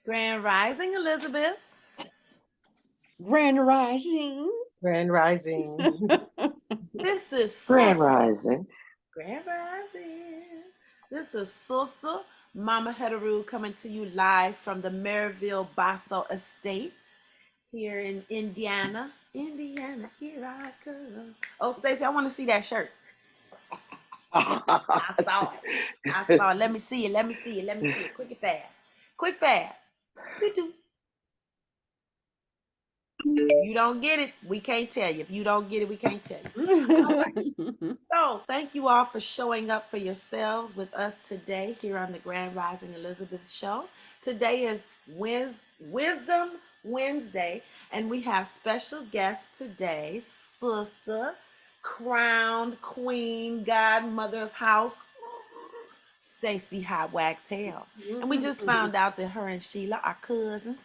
Grand Rising, Elizabeth. Grand Rising. Grand Rising. This is Grand Sister. Rising. Grand Rising. This is Sister Mama Hetheru coming to you live from the Maryville Basso Estate here in Indiana. Indiana, here I come. Oh, Stacy, I want to see that shirt. I saw it. I saw it. Let me see it. Let me see it. Let me see it. Quick and fast. Quick fast. Toot. If you don't get it, we can't tell you. If you don't get it, we can't tell you. All right. So, thank you all for showing up for yourselves with us today here on the Grand Rising Elizabeth Show. Today is Wisdom Wednesday, and we have special guests today, Sister, crowned queen, godmother of house, Stacy Hale. And we just found out that her and Sheila are cousins.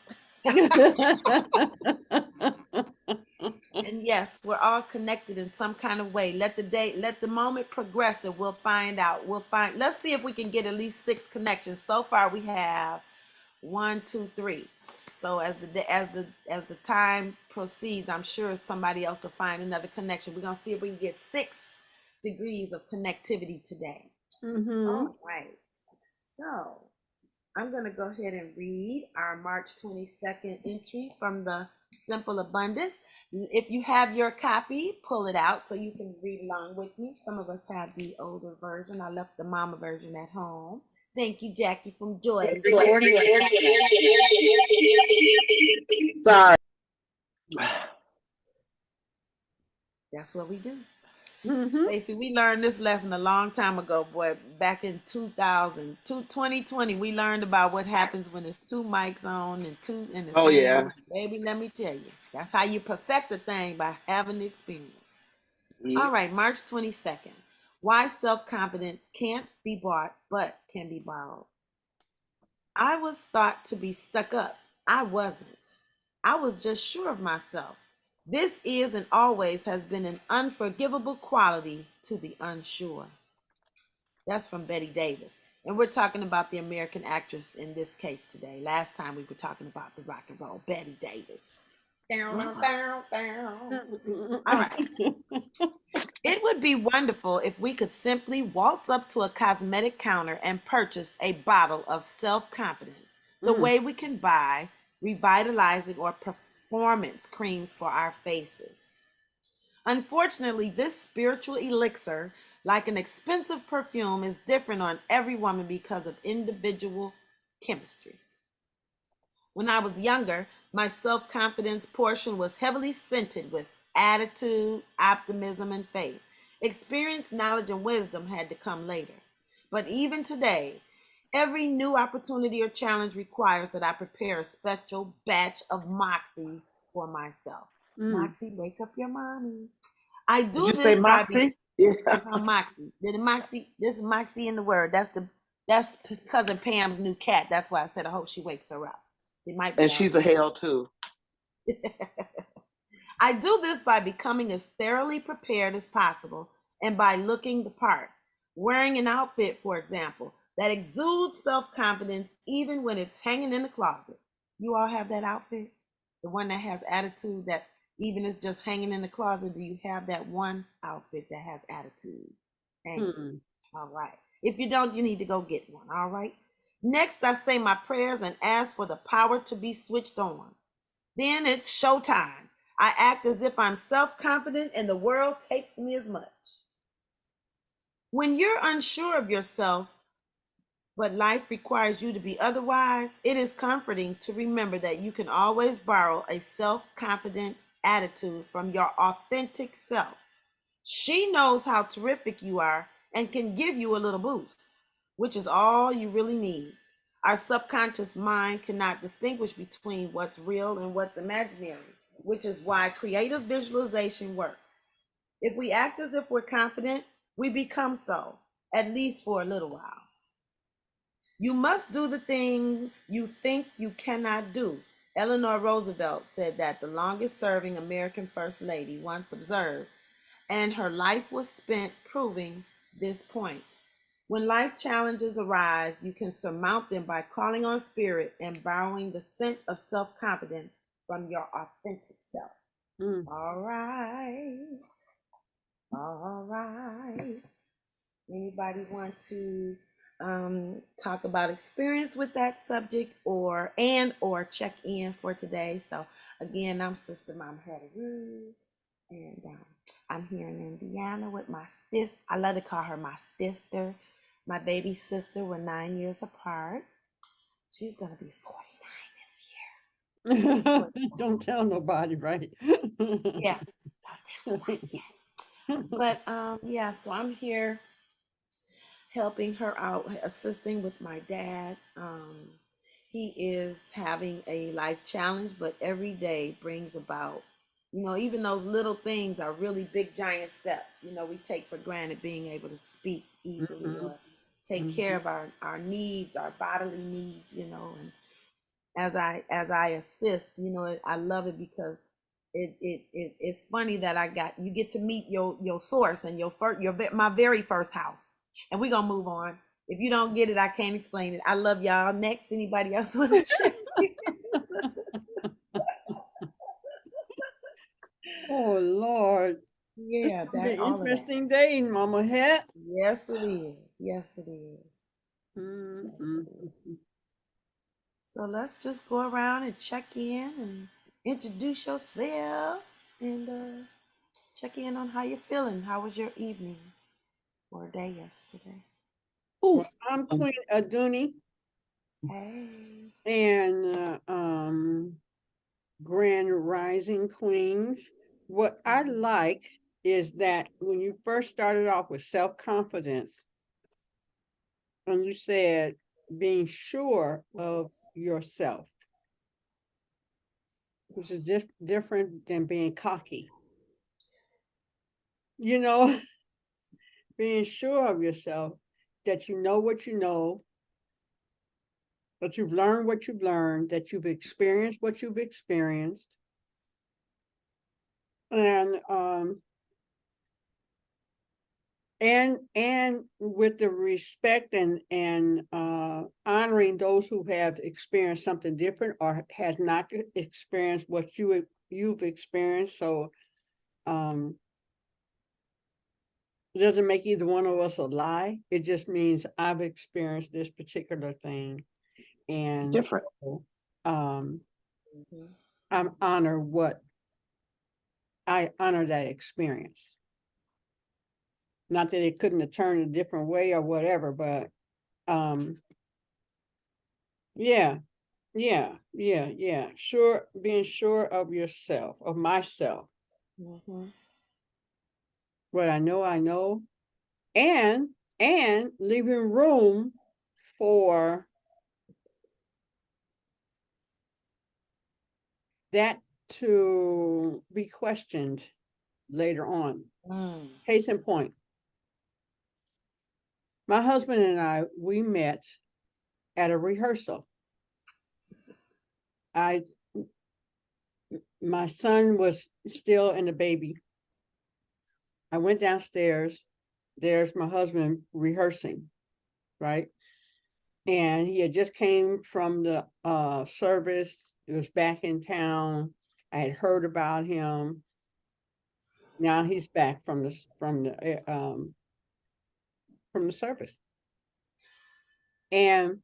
And yes, we're all connected in some kind of way. Let the moment progress, and we'll find out. Let's see if we can get at least 6 connections. So far, we have 1, 2, 3. So as the time proceeds, I'm sure somebody else will find another connection. We're gonna see if we can get 6 degrees of connectivity today. All right. So I'm gonna go ahead and read our March 22nd entry from the Simple Abundance. If you have your copy, pull it out so you can read along with me. Some of us have the older version. I left the mama version at home. Thank you, Jackie from Joyce. Sorry. That's what we do. Stacy, we learned this lesson a long time ago, boy. Back in 2020, we learned about what happens when there's 2 mics on and 2 in the same room. Baby, let me tell you. That's how you perfect a thing, by having the experience. Yeah. All right, March 22nd. Why self-confidence can't be bought but can be borrowed. I was thought to be stuck up. I wasn't. I was just sure of myself. This is and always has been an unforgivable quality to the unsure. That's from Betty Davis. And we're talking about the American actress in this case today. Last time we were talking about the rock and roll Betty Davis. All right. It would be wonderful if we could simply waltz up to a cosmetic counter and purchase a bottle of self-confidence, the way we can buy revitalizing or performance creams for our faces. Unfortunately, this spiritual elixir, like an expensive perfume, is different on every woman because of individual chemistry. When I was younger, my self-confidence portion was heavily scented with attitude, optimism, and faith. Experience, knowledge, and wisdom had to come later. But even today, every new opportunity or challenge requires that I prepare a special batch of Moxie for myself. Moxie, wake up your mommy. I do Did you this say by Moxie? Yeah. Moxie. This is Moxie in the word. That's cousin Pam's new cat. That's why I said I hope she wakes her up. It might be And she's a Hale too. I do this by becoming as thoroughly prepared as possible and by looking the part. Wearing an outfit, for example, that exudes self-confidence even when it's hanging in the closet. You all have that outfit? The one that has attitude that even is just hanging in the closet. Do you have that one outfit that has attitude? All right. If you don't, you need to go get one. All right. Next, I say my prayers and ask for the power to be switched on. Then it's showtime. I act as if I'm self-confident and the world takes me as much. When you're unsure of yourself, but life requires you to be otherwise, it is comforting to remember that you can always borrow a self-confident attitude from your authentic self. She knows how terrific you are and can give you a little boost, which is all you really need. Our subconscious mind cannot distinguish between what's real and what's imaginary, which is why creative visualization works. If we act as if we're confident, we become so, at least for a little while. You must do the thing you think you cannot do. Eleanor Roosevelt said that, the longest serving American First Lady once observed, and her life was spent proving this point. When life challenges arise, you can surmount them by calling on spirit and borrowing the scent of self-confidence from your authentic self. All right. All right. Anybody want to talk about experience with that subject or check in for today? So again, I'm Sister Mom Hetheru, and I'm here in Indiana with my sis. I love to call her my sister. My baby sister. We're 9 years apart. She's gonna be 49 this year. Don't tell nobody, right? Yeah, don't tell nobody yet. But yeah, so I'm here helping her out, assisting with my dad. He is having a life challenge, but every day brings about, even those little things are really big, giant steps. We take for granted being able to speak easily or take care of our needs, our bodily needs, and as I assist, I love it because it's funny that you get to meet your source and my very first house. And we're gonna move on. If you don't get it, I can't explain it. I love y'all. Next, anybody else want to check in? Oh Lord. It's Yeah, gonna be that an all of that. interesting day, Mama Het. Yes, it is. Yes, it is. So let's just go around and check in and introduce yourselves and check in on how you're feeling. How was your evening or day yesterday? Well, I'm Queen Aduni Hey. and Grand Rising Queens. What I like is that when you first started off with self-confidence, and you said being sure of yourself, which is different than being cocky. Being sure of yourself, that you know what you know, that you've learned what you've learned, that you've experienced what you've experienced. And with the respect and honoring those who have experienced something different or has not experienced what you've experienced. So it doesn't make either one of us a lie. It just means I've experienced this particular thing, and Different. so, I honor that experience. Not that it couldn't have turned a different way or whatever, but yeah. Sure, being sure of yourself, of myself. What I know, and leaving room for that to be questioned later on. Case in point, my husband and I, we met at a rehearsal. My son was still in the baby. I went downstairs. There's my husband rehearsing, right? And he had just came from the service. He was back in town. I had heard about him. Now he's back from the service. And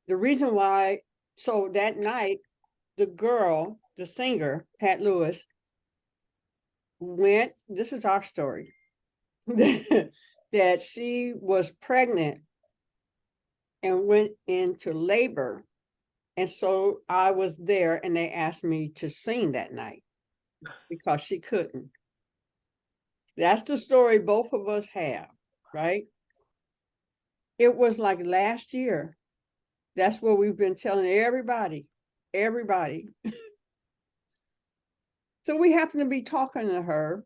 the reason why, so that night, the girl, the singer, Pat Lewis, this is our story, that she was pregnant and went into labor. And so I was there and they asked me to sing that night because she couldn't. That's the story both of us have, right? It was like last year. That's what we've been telling everybody. So we happen to be talking to her,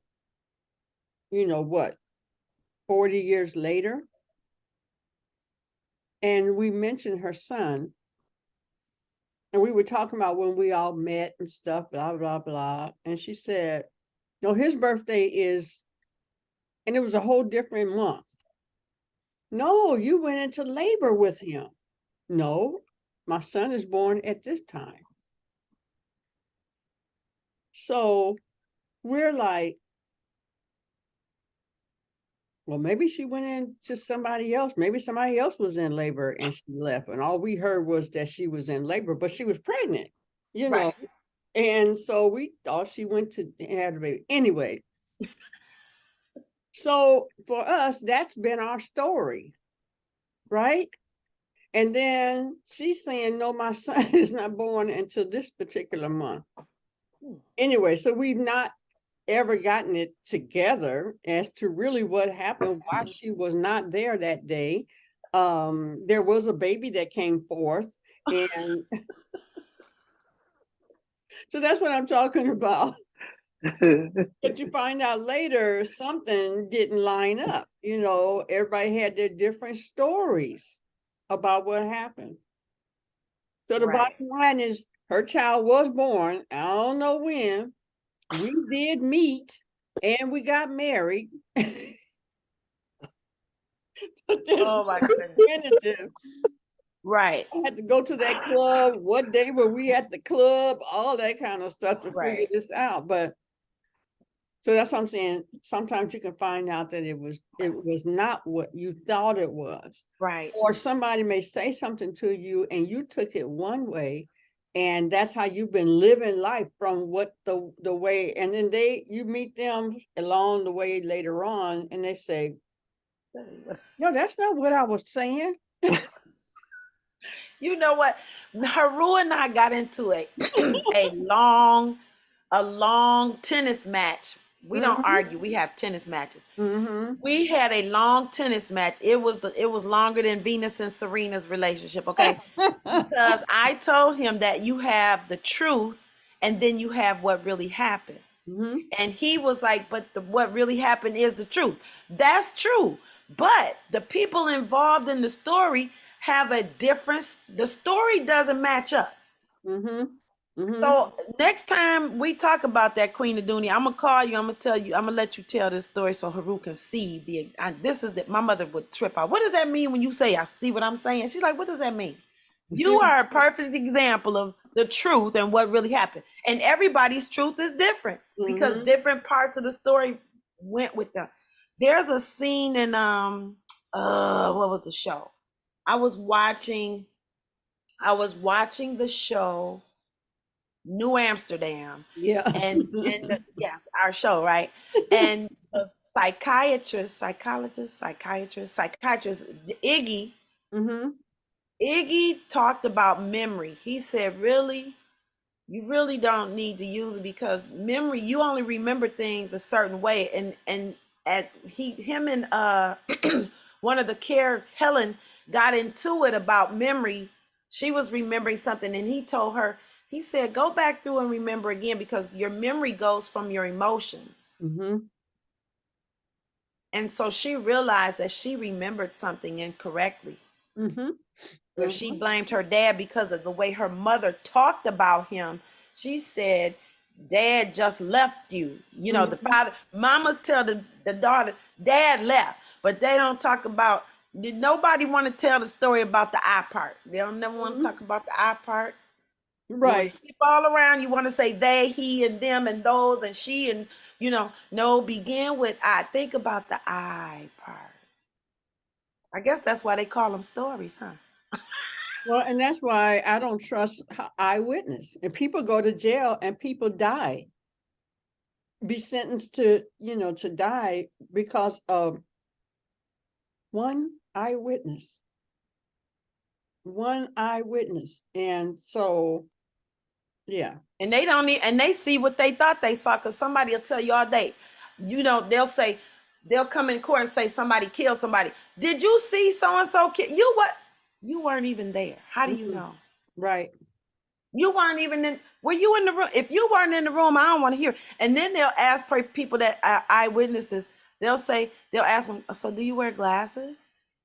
40 years later. And we mentioned her son. And we were talking about when we all met and stuff, blah, blah, blah. And she said, no, his birthday is, and it was a whole different month. no, you went into labor with him. No, my son is born at this time. So we're like, well, maybe she went into somebody else. Maybe somebody else was in labor and she left. And all we heard was that she was in labor, but she was pregnant, you know. Right. And so we thought she went to have a baby. Anyway, so for us, that's been our story, right? And then she's saying, no, my son is not born until this particular month. Anyway, so we've not ever gotten it together as to really what happened, why she was not there that day. There was a baby that came forth, and so that's what I'm talking about. But you find out later something didn't line up. You know, everybody had their different stories about what happened. So the Right. bottom line is her child was born. I don't know when. We did meet and we got married. But there's Oh my no goodness. definitive. Right. I had to go to that club. What day were we at the club? All that kind of stuff to figure Right. this out. But so that's what I'm saying. Sometimes you can find out that it was not what you thought it was. Right. Or somebody may say something to you and you took it one way, and that's how you've been living life from what the way, and then you meet them along the way later on and they say, no, that's not what I was saying. You know what? Hetheru and I got into a long tennis match. We don't argue. We have tennis matches. We had a long tennis match. It was longer than Venus and Serena's relationship, okay? Because I told him that you have the truth and then you have what really happened. And he was like, but what really happened is the truth. That's true. But the people involved in the story have a difference. The story doesn't match up. So next time we talk about that, Queen of Dunia, I'm gonna call you. I'm gonna tell you. I'm gonna let you tell this story so Hetheru can see my mother would trip out. What does that mean when you say I see what I'm saying? She's like, what does that mean? You are a perfect example of the truth and what really happened. And everybody's truth is different because different parts of the story went with them. There's a scene in what was the show? I was watching the show New Amsterdam. Yeah. And yes, our show, right? And the psychiatrist, Iggy, Iggy talked about memory. He said, really, you really don't need to use it because memory, you only remember things a certain way. And him and one of the characters, Helen, got into it about memory. She was remembering something and he told her, he said, go back through and remember again because your memory goes from your emotions. And so she realized that she remembered something incorrectly. Where she blamed her dad because of the way her mother talked about him. She said, Dad just left you. You know, the father, mamas tell the daughter, Dad left, but they don't talk about, did nobody want to tell the story about the I part? They don't never want to talk about the I part. Right. Skip all around. You want to say they, he, and them, and those, and she, and no, begin with I. Think about the I part. I guess that's why they call them stories, huh? Well, and that's why I don't trust eyewitness. And people go to jail and people die, be sentenced to, to die because of one eyewitness. And so, yeah. And they don't need, and they see what they thought they saw, because somebody will tell you all day, they'll come in court and say somebody killed somebody. Did you see so-and-so kill? You weren't even there. How do you know? Right. You weren't even were you in the room? If you weren't in the room, I don't want to hear. And then they'll ask people that are eyewitnesses, they'll ask them, so do you wear glasses?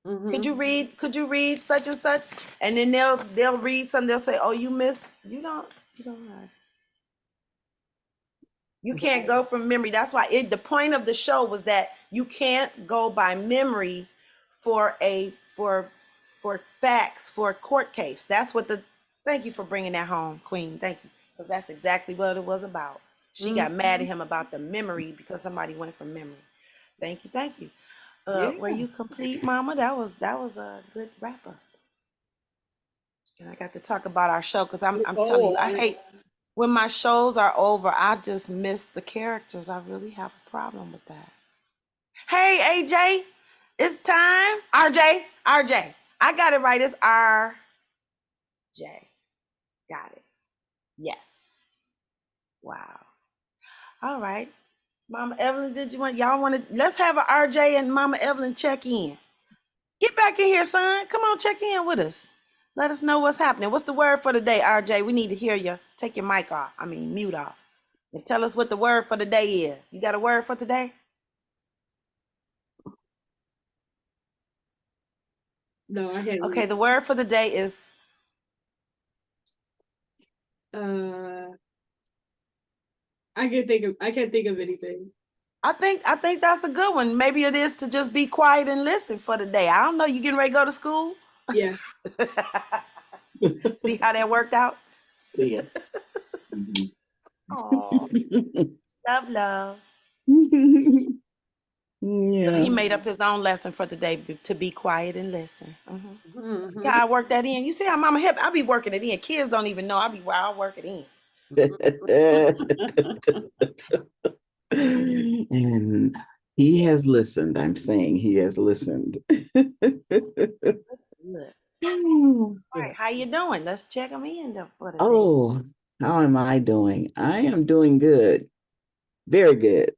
Could you read such and such? And then they'll read something, they'll say, oh, you don't know. You can't go from memory. That's why the point of the show was that you can't go by memory for facts for a court case. That's what the thank you for bringing that home, Queen. Thank you, because that's exactly what it was about. She got mad at him about the memory because somebody went from memory. Thank you, thank you. Were Yeah. you complete, Mama? That was a good wrap up. And I got to talk about our show because I'm telling you, I hate when my shows are over. I just miss the characters. I really have a problem with that. Hey, AJ, it's time. RJ. I got it right. It's RJ. Got it. Yes. Wow. All right. Mama Evelyn, y'all want to, let's have a RJ and Mama Evelyn check in. Get back in here, son. Come on, check in with us. Let us know what's happening. What's the word for the day, RJ? We need to hear you. Take your mic off. Mute off. And tell us what the word for the day is. You got a word for today? No, I hadn't. Okay, the word for the day is I can't think of anything. I think that's a good one. Maybe it is to just be quiet and listen for the day. I don't know. You getting ready to go to school? Yeah. See how that worked out? See ya. Oh, love. Yeah. So he made up his own lesson for today to be quiet and listen. See how I work that in? You see how Mama Hip? I be working it in. Kids don't even know. I work it in. And he has listened. I'm saying he has listened. Good. All right, how you doing? Let's check him in for the day. Oh, how am I doing? I am doing good. Very good.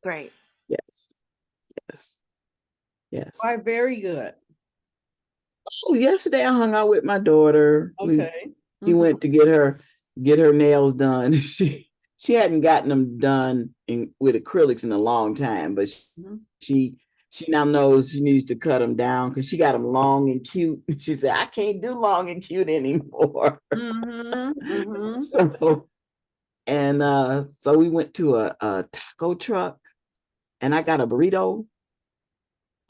Great. Yes. Why, very good. Oh, yesterday I hung out with my daughter. Okay. She went to get her nails done. She hadn't gotten them done with acrylics in a long time, but she now knows she needs to cut them down because she got them long and cute. She said, I can't do long and cute anymore. So we went to a taco truck and I got a burrito.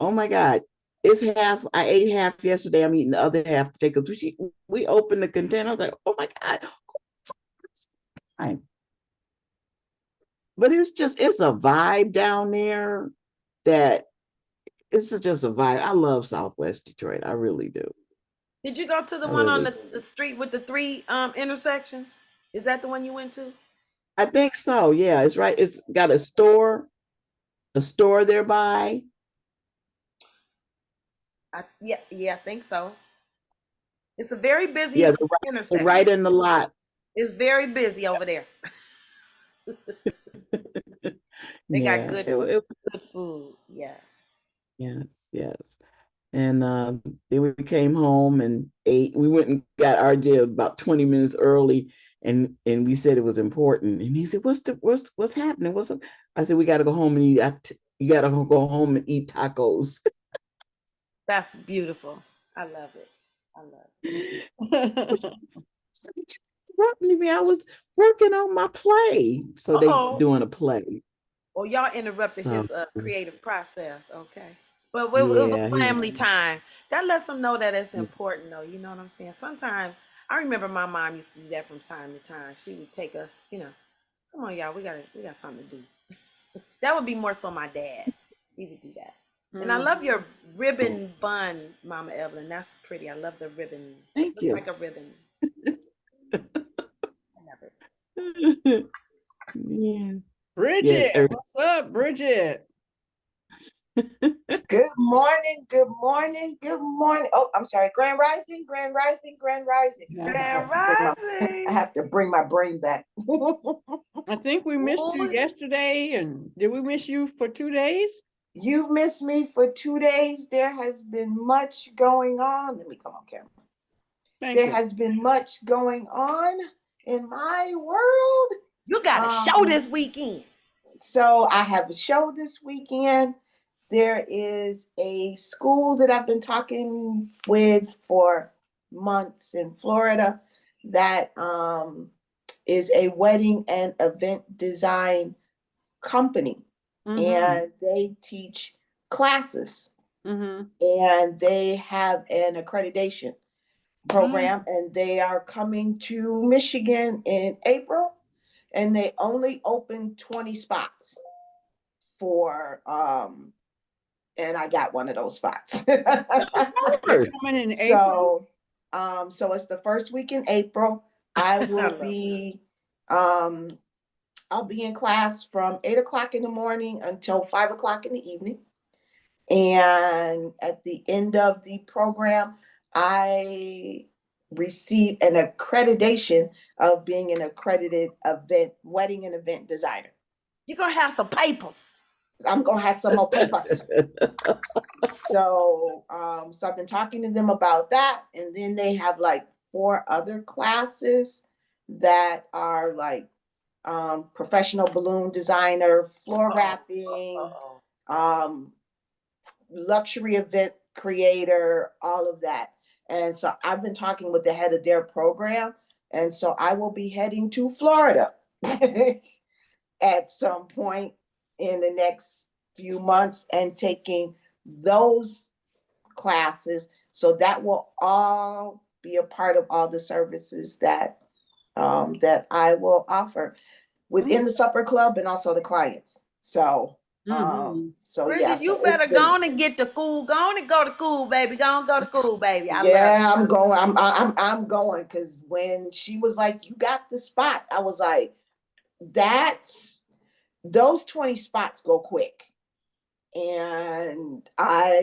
Oh my God. It's half. I ate half yesterday. I'm eating the other half today because we opened the container. I was like, oh my God. But it's a vibe down there that it's just a vibe. I love Southwest Detroit. I really do. Did you go to the one on the street with the 3 intersections? Is that the one you went to? I think so. Yeah, it's right. It's got a store thereby. Yeah, I think so. It's a very busy intersection. Right in the lot. It's very busy over there. They got good food. Yes. And then we came home and ate. We went and got RJ about 20 minutes early, and we said it was important. And he said, "What's happening? I said, "We got to go home and eat. You got to go home and eat tacos." That's beautiful. I love it. Interrupting me. I was working on my play. So they doing a play. Oh, y'all interrupted his creative process. Okay. But it was family time. That lets them know that it's important, though. You know what I'm saying? Sometimes, I remember my mom used to do that from time to time. She would take us, come on, y'all, we got something to do. That would be more so my dad. He would do that. And I love your ribbon bun, Mama Evelyn. That's pretty. I love the ribbon. Thank you. Looks like a ribbon. I love it. Yeah. Bridget, what's up, Bridget? Good morning. Oh, I'm sorry. Grand Rising. I have to bring my brain back. I think we missed you yesterday. And did we miss you for 2 days? You missed me for 2 days. There has been much going on. Let me come on camera. There has been much going on in my world. You got a show this weekend. So I have a show this weekend. There is a school that I've been talking with for months in Florida that is a wedding and event design company. And they teach classes and they have an accreditation program, and they are coming to Michigan in April, and they only opened 20 spots for and I got one of those spots. They're coming in April. So it's the first week in April. I will be I'll be in class from 8 o'clock in the morning until 5 o'clock in the evening. And at the end of the program, I receive an accreditation of being an accredited wedding and event designer. You're gonna have some papers. I'm gonna have some more papers. So I've been talking to them about that, and then they have like 4 other classes that are like professional balloon designer, floor wrapping, luxury event creator, all of that. And so I've been talking with the head of their program, and so I will be heading to Florida at some point in the next few months and taking those classes. So that will all be a part of all the services that that I will offer within the supper club and also the clients. So Bridget, yeah, you better go on and get to school. Go on and go to school, baby. Go on, go to school, baby. I love I'm going. I'm going, because when she was like, "You got the spot," I was like, those 20 spots go quick. And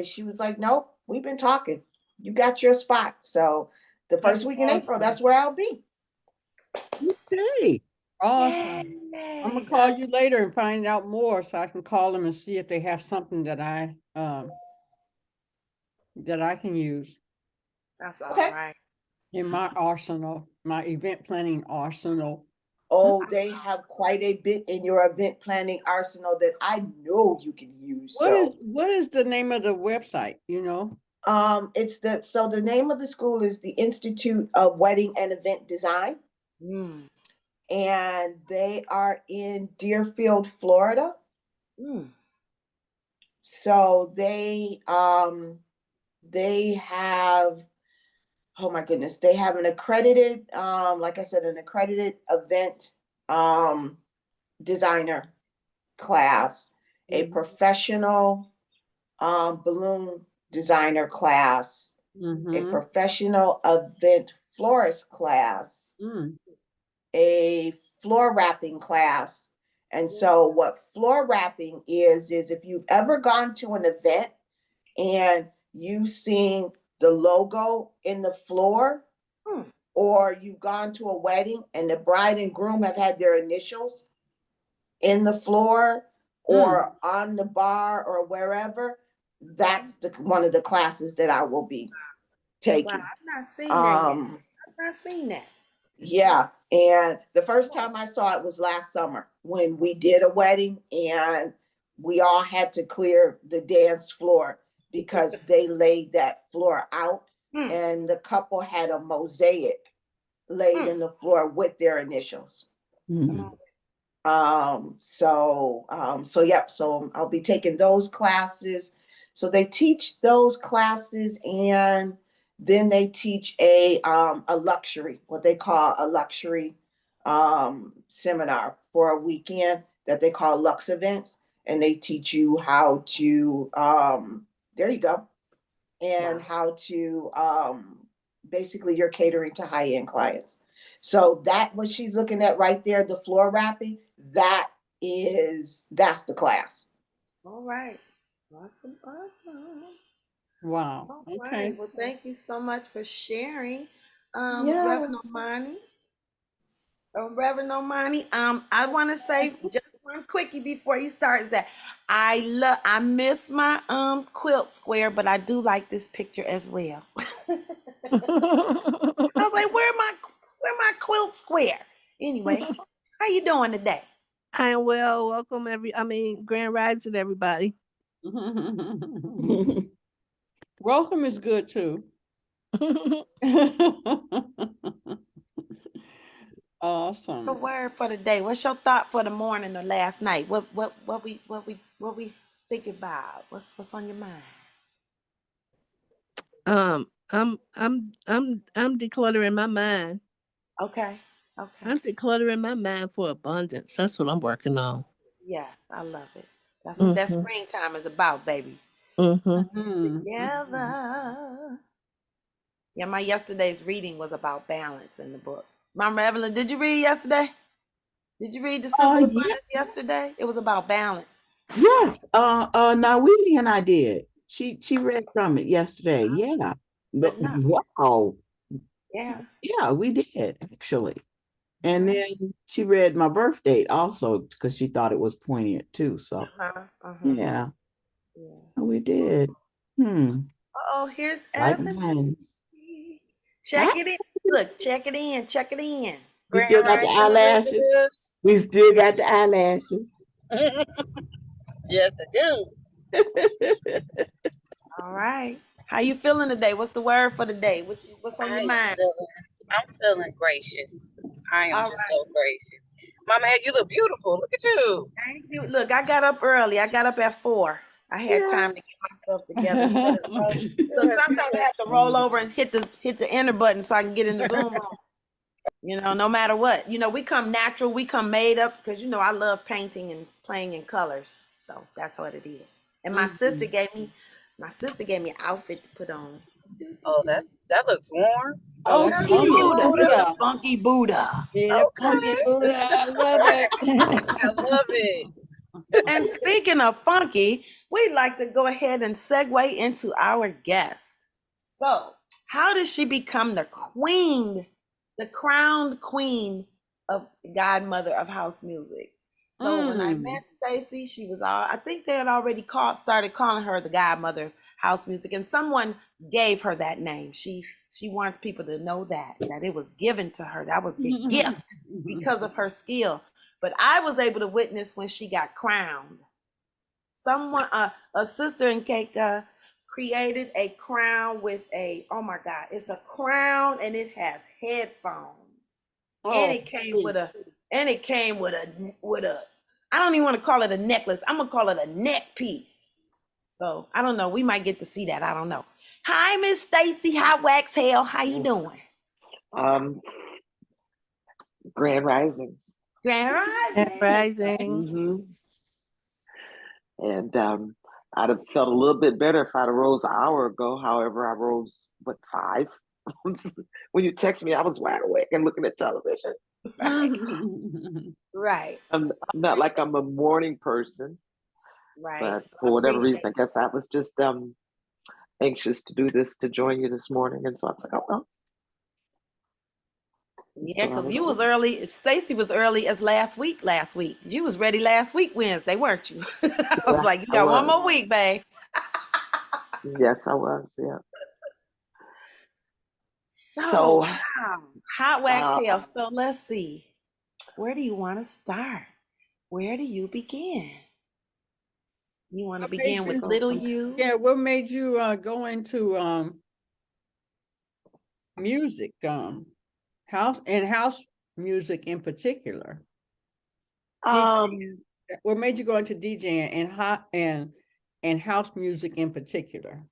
she was like, "Nope, we've been talking. You got your spot." So the first week in April, that's where I'll be. Okay. Awesome. I'm gonna call you later and find out more so I can call them and see if they have something that I can use. That's all right. In my arsenal, my event planning arsenal. Oh, they have quite a bit in your event planning arsenal that I know you can use. What is the name of the website, you know? The name of the school is the Institute of Wedding and Event Design. And they are in Deerfield, Florida. So they have, oh my goodness, they have an accredited, like I said, an accredited event designer class, a professional balloon designer class, a professional event florist class, a floor wrapping class. And so what floor wrapping is if you've ever gone to an event and you've seen the logo in the floor, or you've gone to a wedding and the bride and groom have had their initials in the floor or on the bar or wherever, that's one of the classes that I will be taking. Wow, I've not seen that yet. I've not seen that. Yeah. And the first time I saw it was last summer when we did a wedding and we all had to clear the dance floor because they laid that floor out and the couple had a mosaic laid in the floor with their initials. So I'll be taking those classes. So they teach those classes, and then they teach a luxury, what they call a luxury seminar for a weekend that they call Lux Events, and they teach you how to there you go, and how to basically you're catering to high-end clients. So that what she's looking at right there, the floor wrapping, that's the class. All right. Awesome. Wow. All Okay. right. Well, thank you so much for sharing. Yes. Reverend Omani, I want to say just one quickie before you start is that I miss my quilt square, but I do like this picture as well. I was like, where my quilt square? Anyway, how you doing today? I am well. Welcome Grand Rising, everybody. Welcome is good too. Awesome. The word for the day. What's your thought for the morning or last night? What we think about? What's on your mind? I'm decluttering my mind. Okay. Okay. I'm decluttering my mind for abundance. That's what I'm working on. Yeah, I love it. That's what that Mm-hmm. springtime is about, baby. Mm-hmm. Mhm. Together. Yeah, my yesterday's reading was about balance in the book. Mama Evelyn, did you read yesterday? Did you read The Simple Yeah, Abundance yesterday? It was about balance. yeah. Now we and I did. She read from it yesterday. Yeah. Good But enough. wow. Yeah. Yeah, we did actually. All And right. then she read my birth date also because she thought it was poignant too. So Uh-huh. Uh-huh. yeah, Yeah. we did. Hmm. Oh, here's Like Evan. mines. Check Huh? it in. Look, check it in. Check it in. We Grand still got the Rising eyelashes. Elizabeth. We still got the eyelashes. Yes, I do. All right. How you feeling today? What's the word for the day? What's on I your am mind? I'm feeling gracious. I am All just right. so gracious. Mama, you look beautiful. Look at you. Thank you. Look, I got up early. I got up at 4. I had time to get Yes. myself together instead of roll. Look, Yes, sometimes I have to roll over and hit the enter button so I can get in the Zoom room. No matter what. We come natural, we come made up because I love painting and playing in colors. So that's what it is. And my sister Mhm. gave me an outfit to put on. Oh, that looks warm. Oh, Funky Okay. funky Funky Buddha. It's Buddha. the Buddha. Funky Buddha. Yeah, the funky Okay. Buddha. I love it. I love it. And speaking of funky, we'd like to go ahead and segue into our guest. So, how did she become the queen, the crowned queen of godmother of house music? So when I Mm. met Stacy, she was all I think they had already started calling her the godmother of house music, and someone gave her that name. She wants people to know that it was given to her. That was a gift because of her skill. But I was able to witness when she got crowned. Someone, a sister in Keka, created a crown with oh my God, it's a crown and it has headphones, and Oh, it came please. with a, I don't even want to call it a necklace. I'm gonna call it a neck piece. So I don't know. We might get to see that. I don't know. Hi, Miss Stacy Hot Wax Hale. How you doing? Um, Grand Risings. Grand And Rising. rising. hmm And I'd have felt a little bit better if I'd have rose an hour ago. However, I rose, what, 5? When you text me, I was wide awake and looking at television. Right. Right. I'm not like I'm a morning person, Right. but So I for whatever reason, appreciate I guess I was just anxious to do this to join you this morning, and so I was like, oh well. Yeah, So I because was you like, was early. Stacy was early as last week. Last week, you was ready last week Wednesday, weren't you? I was like, yes, you I got one was. more week, babe. Yes, I was. Yeah. So, So wow, hot wax uh, hell. So let's see. Where do you want to start? Where do you begin? You want to What made begin with you? little you? Yeah, what made you go into music? House music in particular. um, What made you go into DJing and and house music in particular?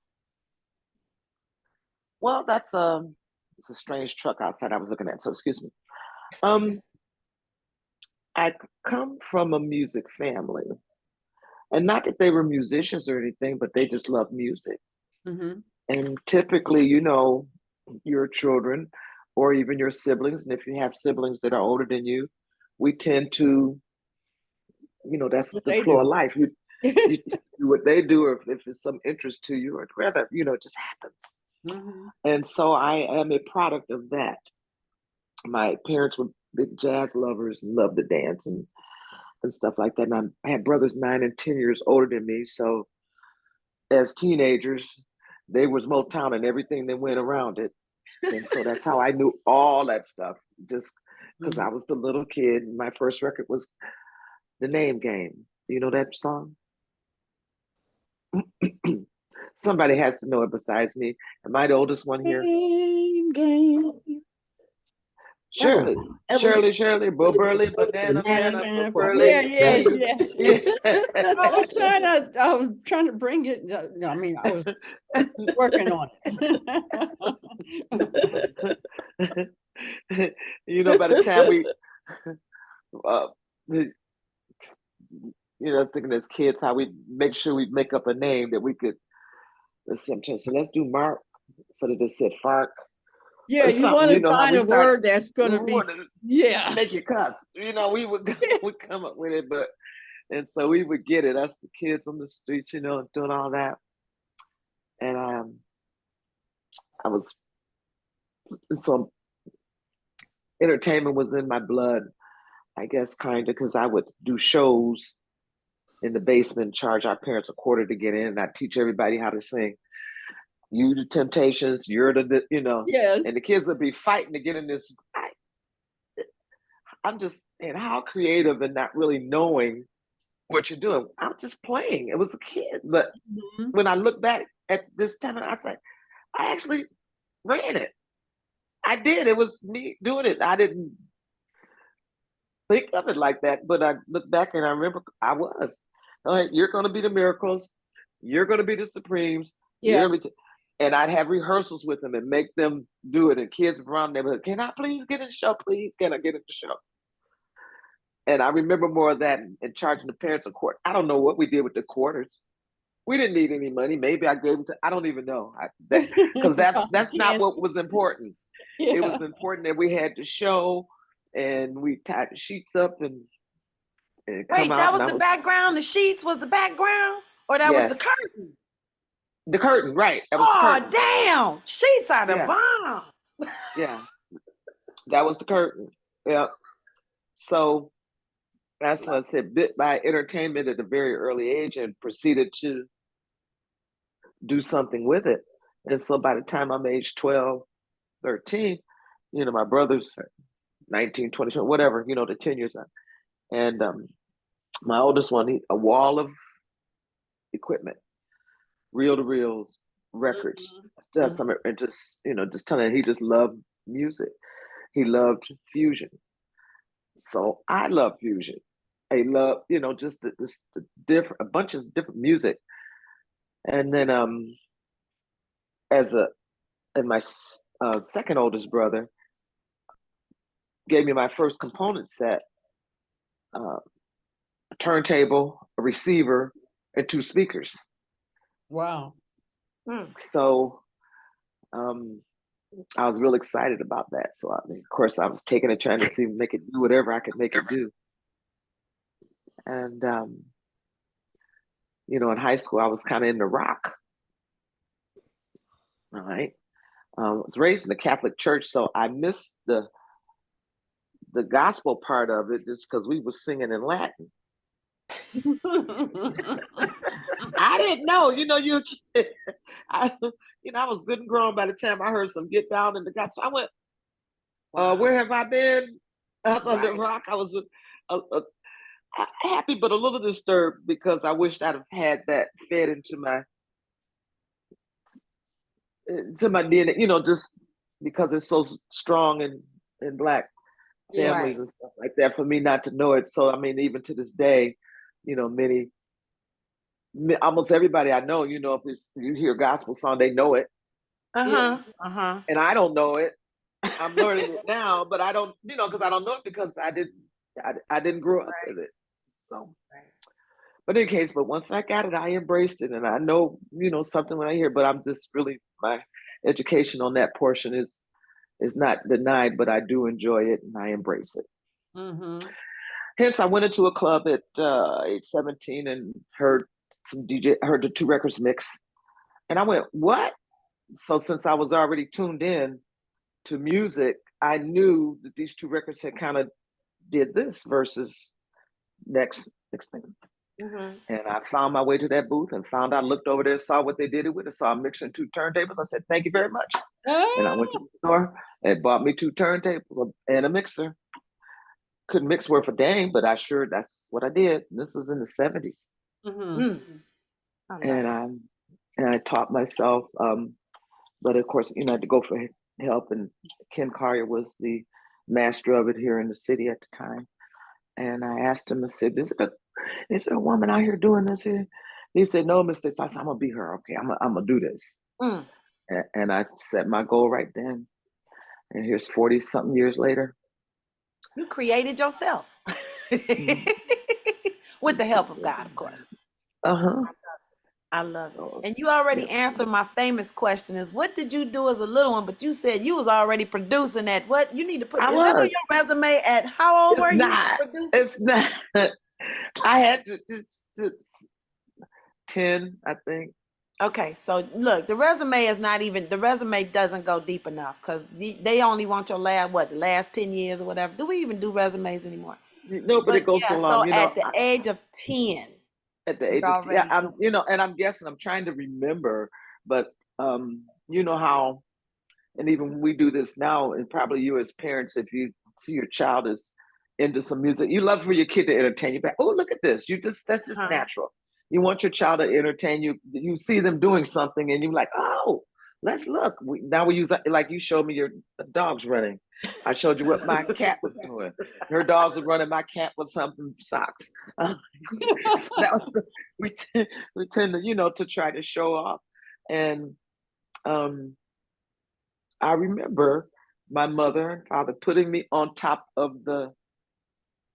well, it's a strange truck outside I was looking at. So excuse me. Um, I come from a music family, and not that they were musicians or anything, but they just love music. Mm-hmm. And typically, your children or even your siblings, and if you have siblings that are older than you, we tend to, that's What the they flow of do. life. You do what they do, or if it's some interest to you, or rather, it just happens. Mm-hmm. And so I am a product of that. My parents were big jazz lovers and loved to dance and stuff like that. And I had brothers 9 and 10 years older than me. So as teenagers, they was Motown and everything that went around it. And so that's how I knew all that stuff, just because Mm-hmm. I was the little kid. My first record was The Name Game. Do you know that song? Somebody has to know it besides me. Am I the oldest one here? Game, game. Shirley, Shirley, Bo Burley, banana, Bo Burley. Yes. I was trying to bring it. I mean, I was working on it. You know, by the time we, the, you know, thinking as kids, how we make sure we make up a name that we could, so let's do Mark, so that they said Fark. Yeah, Or you something, want you to know, how find we a start, word that's going to be, yeah. make it cuss. You know, we would come up with it, but, and so we would get it, us the kids on the street, you know, doing all that. And I was, so entertainment was in my blood, I guess, kind of, because I would do shows in the basement, charge our parents a quarter to get in, and I teach everybody how to sing. You the Temptations, you're the, you know, Yes. and the kids would be fighting to get in this. I'm just, and how creative and not really knowing what you're doing. I'm just playing. It was a kid, but when I look back at this time, I was like, I actually ran it. I did. It was me doing it. I didn't think of it like that, but I look back and I remember I was. All right, you're going to be the Miracles. You're going to be the Supremes. Yeah. And I'd have rehearsals with them and make them do it. And kids around the neighborhood, can I please get in the show? Please, can I get in the show? And I remember more of that and charging the parents a quarter. I don't know what we did with the quarters. We didn't need any money. Maybe I gave them to, I don't even know. Because that's not what was important. Yeah. It was important that we had the show and we tied the sheets up and Wait, that was the background? The sheets was the background? Or that was the curtain? The curtain, right. That was the curtain. Damn. Sheets are the bomb. Yeah. That was the curtain. Yeah. So that's what I said, bit by entertainment at a very early age, and proceeded to do something with it. And so by the time I'm age 12, 13, you know, my brother's 19, 20, whatever, you know, the 10 years. And my oldest one, a wall of equipment, reel to reels, records, stuff, and just, you know, just telling him he just loved music. He loved fusion. So I love fusion. I love, you know, just the different, a bunch of different music. And then and my second oldest brother gave me my first component set, a turntable, a receiver, and 2 speakers. Wow. So I was real excited about that. So I mean, of course, I was taking it, trying to see, make it do whatever I could make it do. And you know, in high school, I was kind of into rock. All right. I was raised in the Catholic Church, so I missed the gospel part of it just because we were singing in Latin. I didn't know, you know, I was good and grown by the time I heard some get down in the gospel. I went, where have I been? Up under rock. I was happy, but a little disturbed because I wished I'd have had that fed into my DNA, you know, just because it's so strong in Black families and stuff like that, for me not to know it. So, I mean, even to this day, you know, almost everybody I know, you know, if you hear a gospel song, they know it. And I don't know it. I'm learning it now, but I don't, you know, because I don't know it because I didn't grow up with it. So, but in any case, but once I got it, I embraced it, and I know, you know, something when I hear. But I'm just really, my education on that portion is not denied, but I do enjoy it and I embrace it. Hence, I went into a club at age 17 and heard the 2 records mix, and I went, "What?" So since I was already tuned in to music, I knew that these 2 records had kind of did this versus next thing. And I found my way to that booth and found out, looked over there, saw what they did it with. I saw a mixer and 2 turntables. I said, "Thank you very much." And I went to the store and bought me 2 turntables and a mixer. Couldn't mix worth a dang, but that's what I did. And this was in the 70s. And I taught myself, but of course, you know, I had to go for help. And Ken Collier was the master of it here in the city at the time. And I asked him, I said, is there a woman out here doing this here? He said, no, Mr. I said, I'm gonna be her. Okay, I'm gonna do this. Mm. And I set my goal right then. And here's 40 something years later. You created yourself. Mhm. With the help of God, of course. Uh-huh. I love it. So, And you already yeah. answered my famous question is what did you do as a little one? But you said you was already producing that. What you need to put I is that on was. your resume at how old It's were you not. producing? It's not. I had to just 10, I think. Okay, so look, the resume doesn't go deep enough because they only want your the last 10 years or whatever. Do we even do resumes anymore? No, but But it goes yeah, so so long, at the age of 10, at the you're age of, yeah, already I'm, doing and I'm guessing, I'm trying to remember, but you know how, and even when we do this now, and probably you as parents, if you see your child is into some music, you love for your kid to entertain you back. Oh, look at this. That's just natural. You want your child to entertain you. You see them doing something and you're like, oh, let's look. Now we use, like you showed me your dogs running. I showed you what my cat was doing. Her dogs were running. My cat was humping socks. That was we tend to, to try to show off. And I remember my mother and father putting me on top of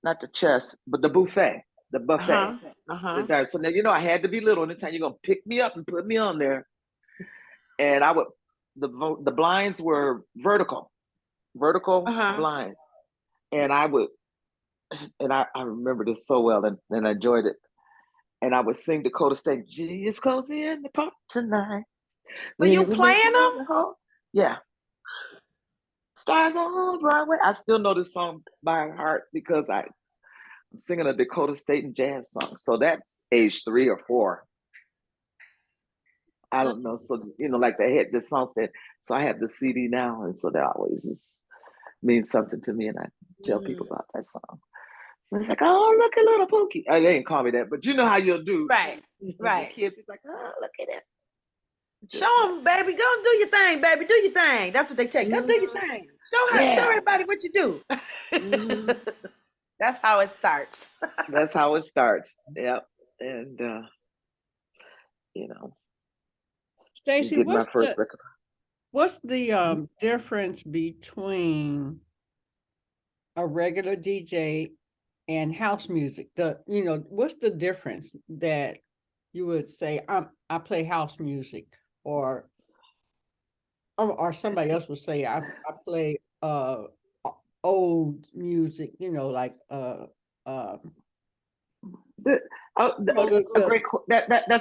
not the chest, but the buffet. So now, I had to be little. Anytime you're going to pick me up and put me on there. And the blinds were vertical blind. And I remember this so well and I enjoyed it. And I would sing Dakota State, G is cozy in the park tonight. So you playing them? Yeah. Stars on Broadway. I still know this song by heart because I'm singing a Dakota State and jazz song. So that's age 3 or 4. I don't know. So, like they had this song said, so I have the CD now. And so that always just means something to me. And I tell people about that song. And it's like, oh, look at little Pookie. They didn't call me that, but you know how you'll do. Right. The kids, it's like, oh, look at it. Show them, baby. Go do your thing, baby. Do your thing. That's what they take. Go do your thing. Show everybody what you do. That's how it starts. That's how it starts. Yep. And Stacy, my first record. What's the difference between a regular DJ and house music? What's the difference that you would say I play house music, or somebody else would say I play old music, like That's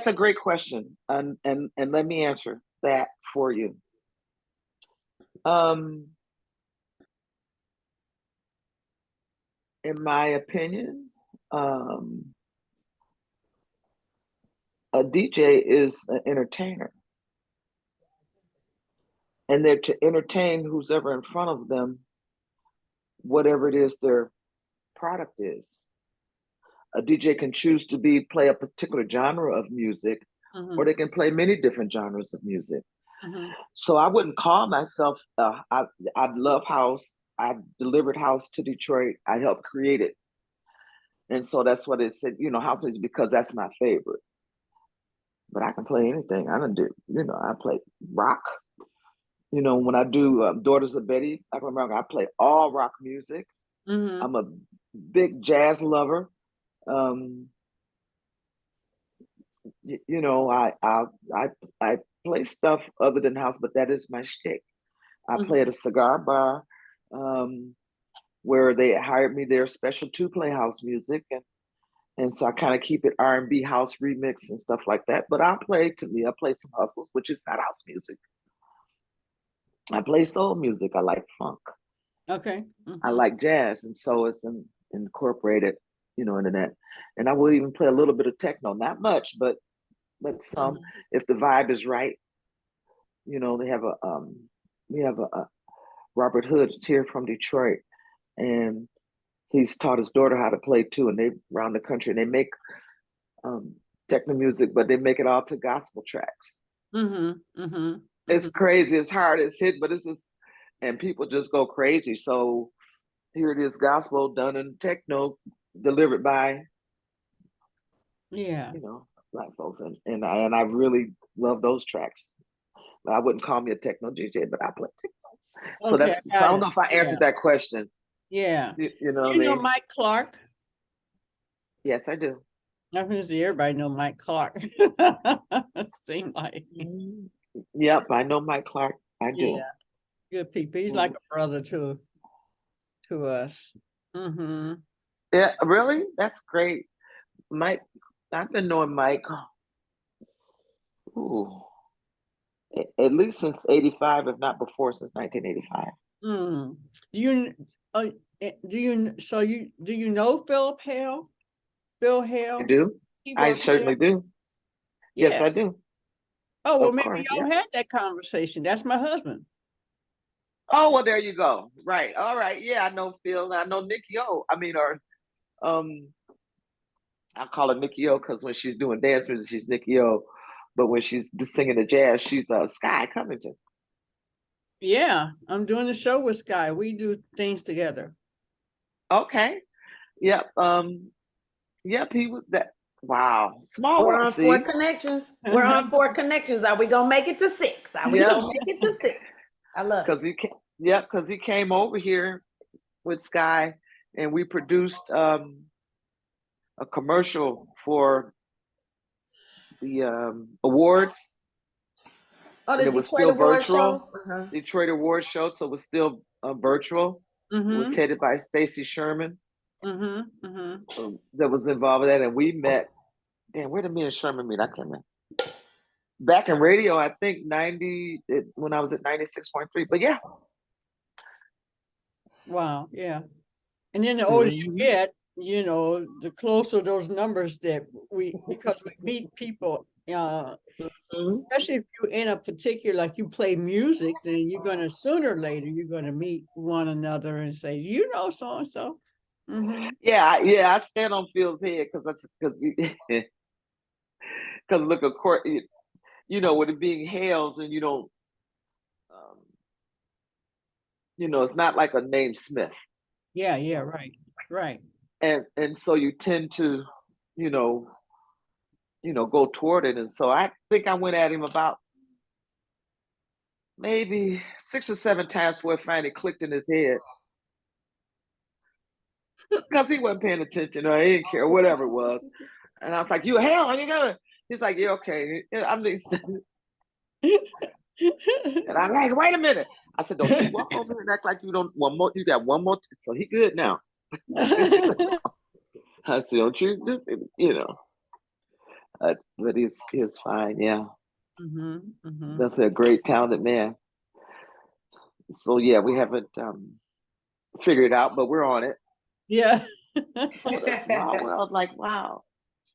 a great question, and let me answer that for you. In my opinion, a DJ is an entertainer, and they're to entertain who's ever in front of them, whatever it is their product is. A DJ can choose to play a particular genre of music, or they can play many different genres of music. So I wouldn't call myself, I love house. I delivered house to Detroit. I helped create it. And so that's what it said, house music, because that's my favorite. But I can play anything. I don't do, I play rock. When I do Daughters of Betty, I play all rock music. I'm a big jazz lover. I play stuff other than house, but that is my shtick. I play at a cigar bar where they hired me there special to play house music, and so I kind of keep it R&B house remix and stuff like that. But I play some hustles, which is not house music. I play soul music. I like funk. Okay. I like jazz, and so it's incorporated, into that. And I will even play a little bit of techno, not much, but some, if the vibe is right. They have we have a Robert Hood's here from Detroit, and he's taught his daughter how to play too. And they around the country, and they make techno music, but they make it all to gospel tracks. It's crazy. It's hard. It's hit, but it's just, and people just go crazy. So here it is, gospel done in techno, delivered by Yeah. Black folks, and I really love those tracks. I wouldn't call me a techno DJ, but I play techno. So Okay, I I got don't it. know if I Yeah. answered that question. Yeah. You know Do what you I know mean? Mike Clark? Yes, I do. I think everybody know Mike Clark. Seem like. Yep, I know Mike Clark. I do. Yeah, good people. He's like a brother to us. Mm-hmm. Yeah, really? That's great. Mike, I've been knowing Mike, ooh, at least since 85, if not before, since 1985. Mm. Do you know Philip Hale? Phil I Hale? do. I Keyboard certainly player? do. Yes, Yeah. I do. Oh, well, Of maybe course, y'all yeah. had that conversation. That's my husband. Oh, well, there you go. Right. All right. Yeah, I know Phil. I know Nikki O. I mean, or um, I call her Nikki O because when she's doing dance music, she's Nikki O. But when she's just singing the jazz, she's Sky Covington. Yeah, I'm doing the show with Sky. We do things together. Okay. Yep. Yep. He was that. Wow. Small We're world. on 4 See. connections. We're on 4 connections. Are we gonna make it to 6? Are we Yeah. gonna make it to 6? I love it. Because he came over here with Sky, and we produced a commercial for the awards, Oh, and the it was Detroit still Award Show? virtual. Detroit Award Show, so it was still virtual. It was headed by Stacy Sherman. That was involved with that, and we met. Damn, where did me and Sherman meet? I can't remember. Back in radio, I think when I was at 96.3. But yeah. Wow, yeah. And then the older you get, the closer those numbers that because we meet people, especially if you're in a particular, like you play music, then you're going to sooner or later, you're going to meet one another and say, so-and-so. Yeah, I stand on Phil's head because look, of course, with it being Hales, and you don't, it's not like a name Smith. Yeah, right. And so you tend to, go toward it. And so I think I went at him about maybe 6 or 7 times before it finally clicked in his head. Because he wasn't paying attention, or he didn't care, whatever it was. And I was like, "You hell, are you going?" He's like, "Yeah, okay." And I'm like, "Wait a minute." I said, "Don't you walk over and act like you don't one more. You got one more." So he good now. I said, "Don't you?" But he's fine. Yeah, definitely a great, talented man. So yeah, we haven't figured it out, but we're on it. Yeah. What a small world! Like, wow.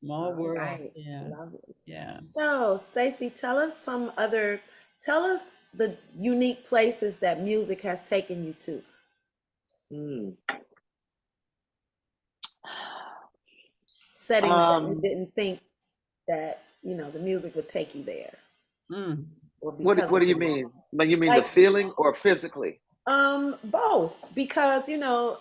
Small world. Right. Yeah. Love it. Yeah. So, Stacy, tell us the unique places that music has taken you to. Settings that you didn't think that, the music would take you there. What do you mean? Like, you mean like, the feeling or physically? Both, because the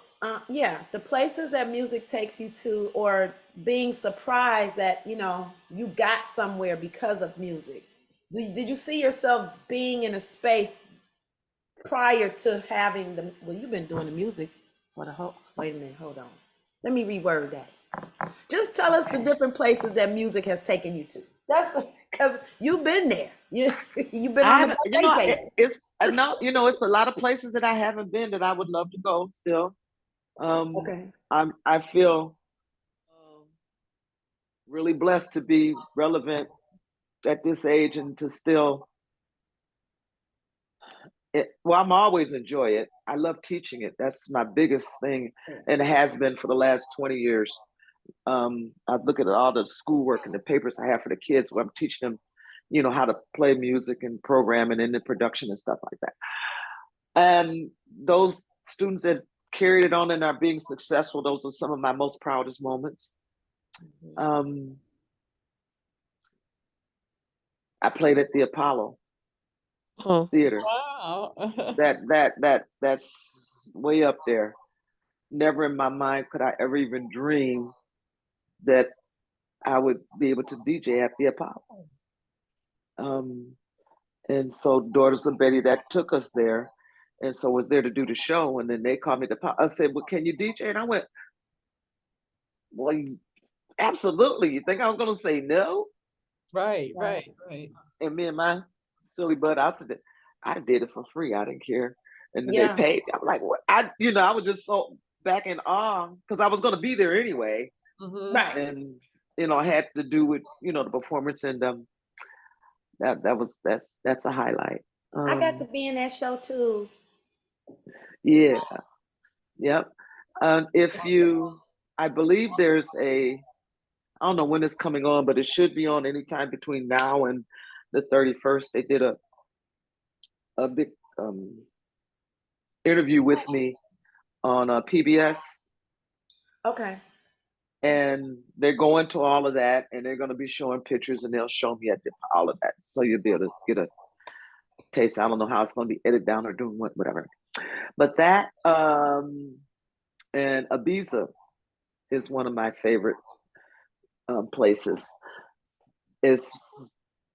places that music takes you to, or being surprised that you got somewhere because of music. Did you see yourself being in a space prior to having you've been doing the music for the whole, wait a minute, hold on, let me reword that. Just tell us the different places that music has taken you to. That's because you've been there. You've been on the vacation. It's it's a lot of places that I haven't been that I would love to go still. Okay. I feel really blessed to be relevant at this age and to still. I'm always enjoy it. I love teaching it. That's my biggest thing, and it has been for the last 20 years. I look at all the schoolwork and the papers I have for the kids where I'm teaching them, how to play music and programming and the production and stuff like that. And those students that carried it on and are being successful, those are some of my most proudest moments. I played at the Apollo Theater. Wow. That's way up there. never in my mind could I ever even dream that I would be able to DJ at the Apollo. And so Daughters of Betty, that took us there. And so I was there to do the show. And then they called me to pop. I said, well, can you DJ? And I went, well, absolutely. You think I was going to say no? Right. And me and my silly butt, I said, I did it for free. I didn't care. And then they Yeah. paid. I'm like, what? I was just so back in awe because I was going to be there anyway. Right. And, I had to do with, the performance. And that's a highlight. I got to be in that show too. Yeah. Yep. I believe there's I don't know when it's coming on, but it should be on anytime between now and the 31st. They did a big interview with me on PBS. Okay. And they're going to all of that, and they're going to be showing pictures, and they'll show me all of that. So you'll be able to get a taste. I don't know how it's going to be edited down or doing whatever. But that and Ibiza is one of my favorite places. It's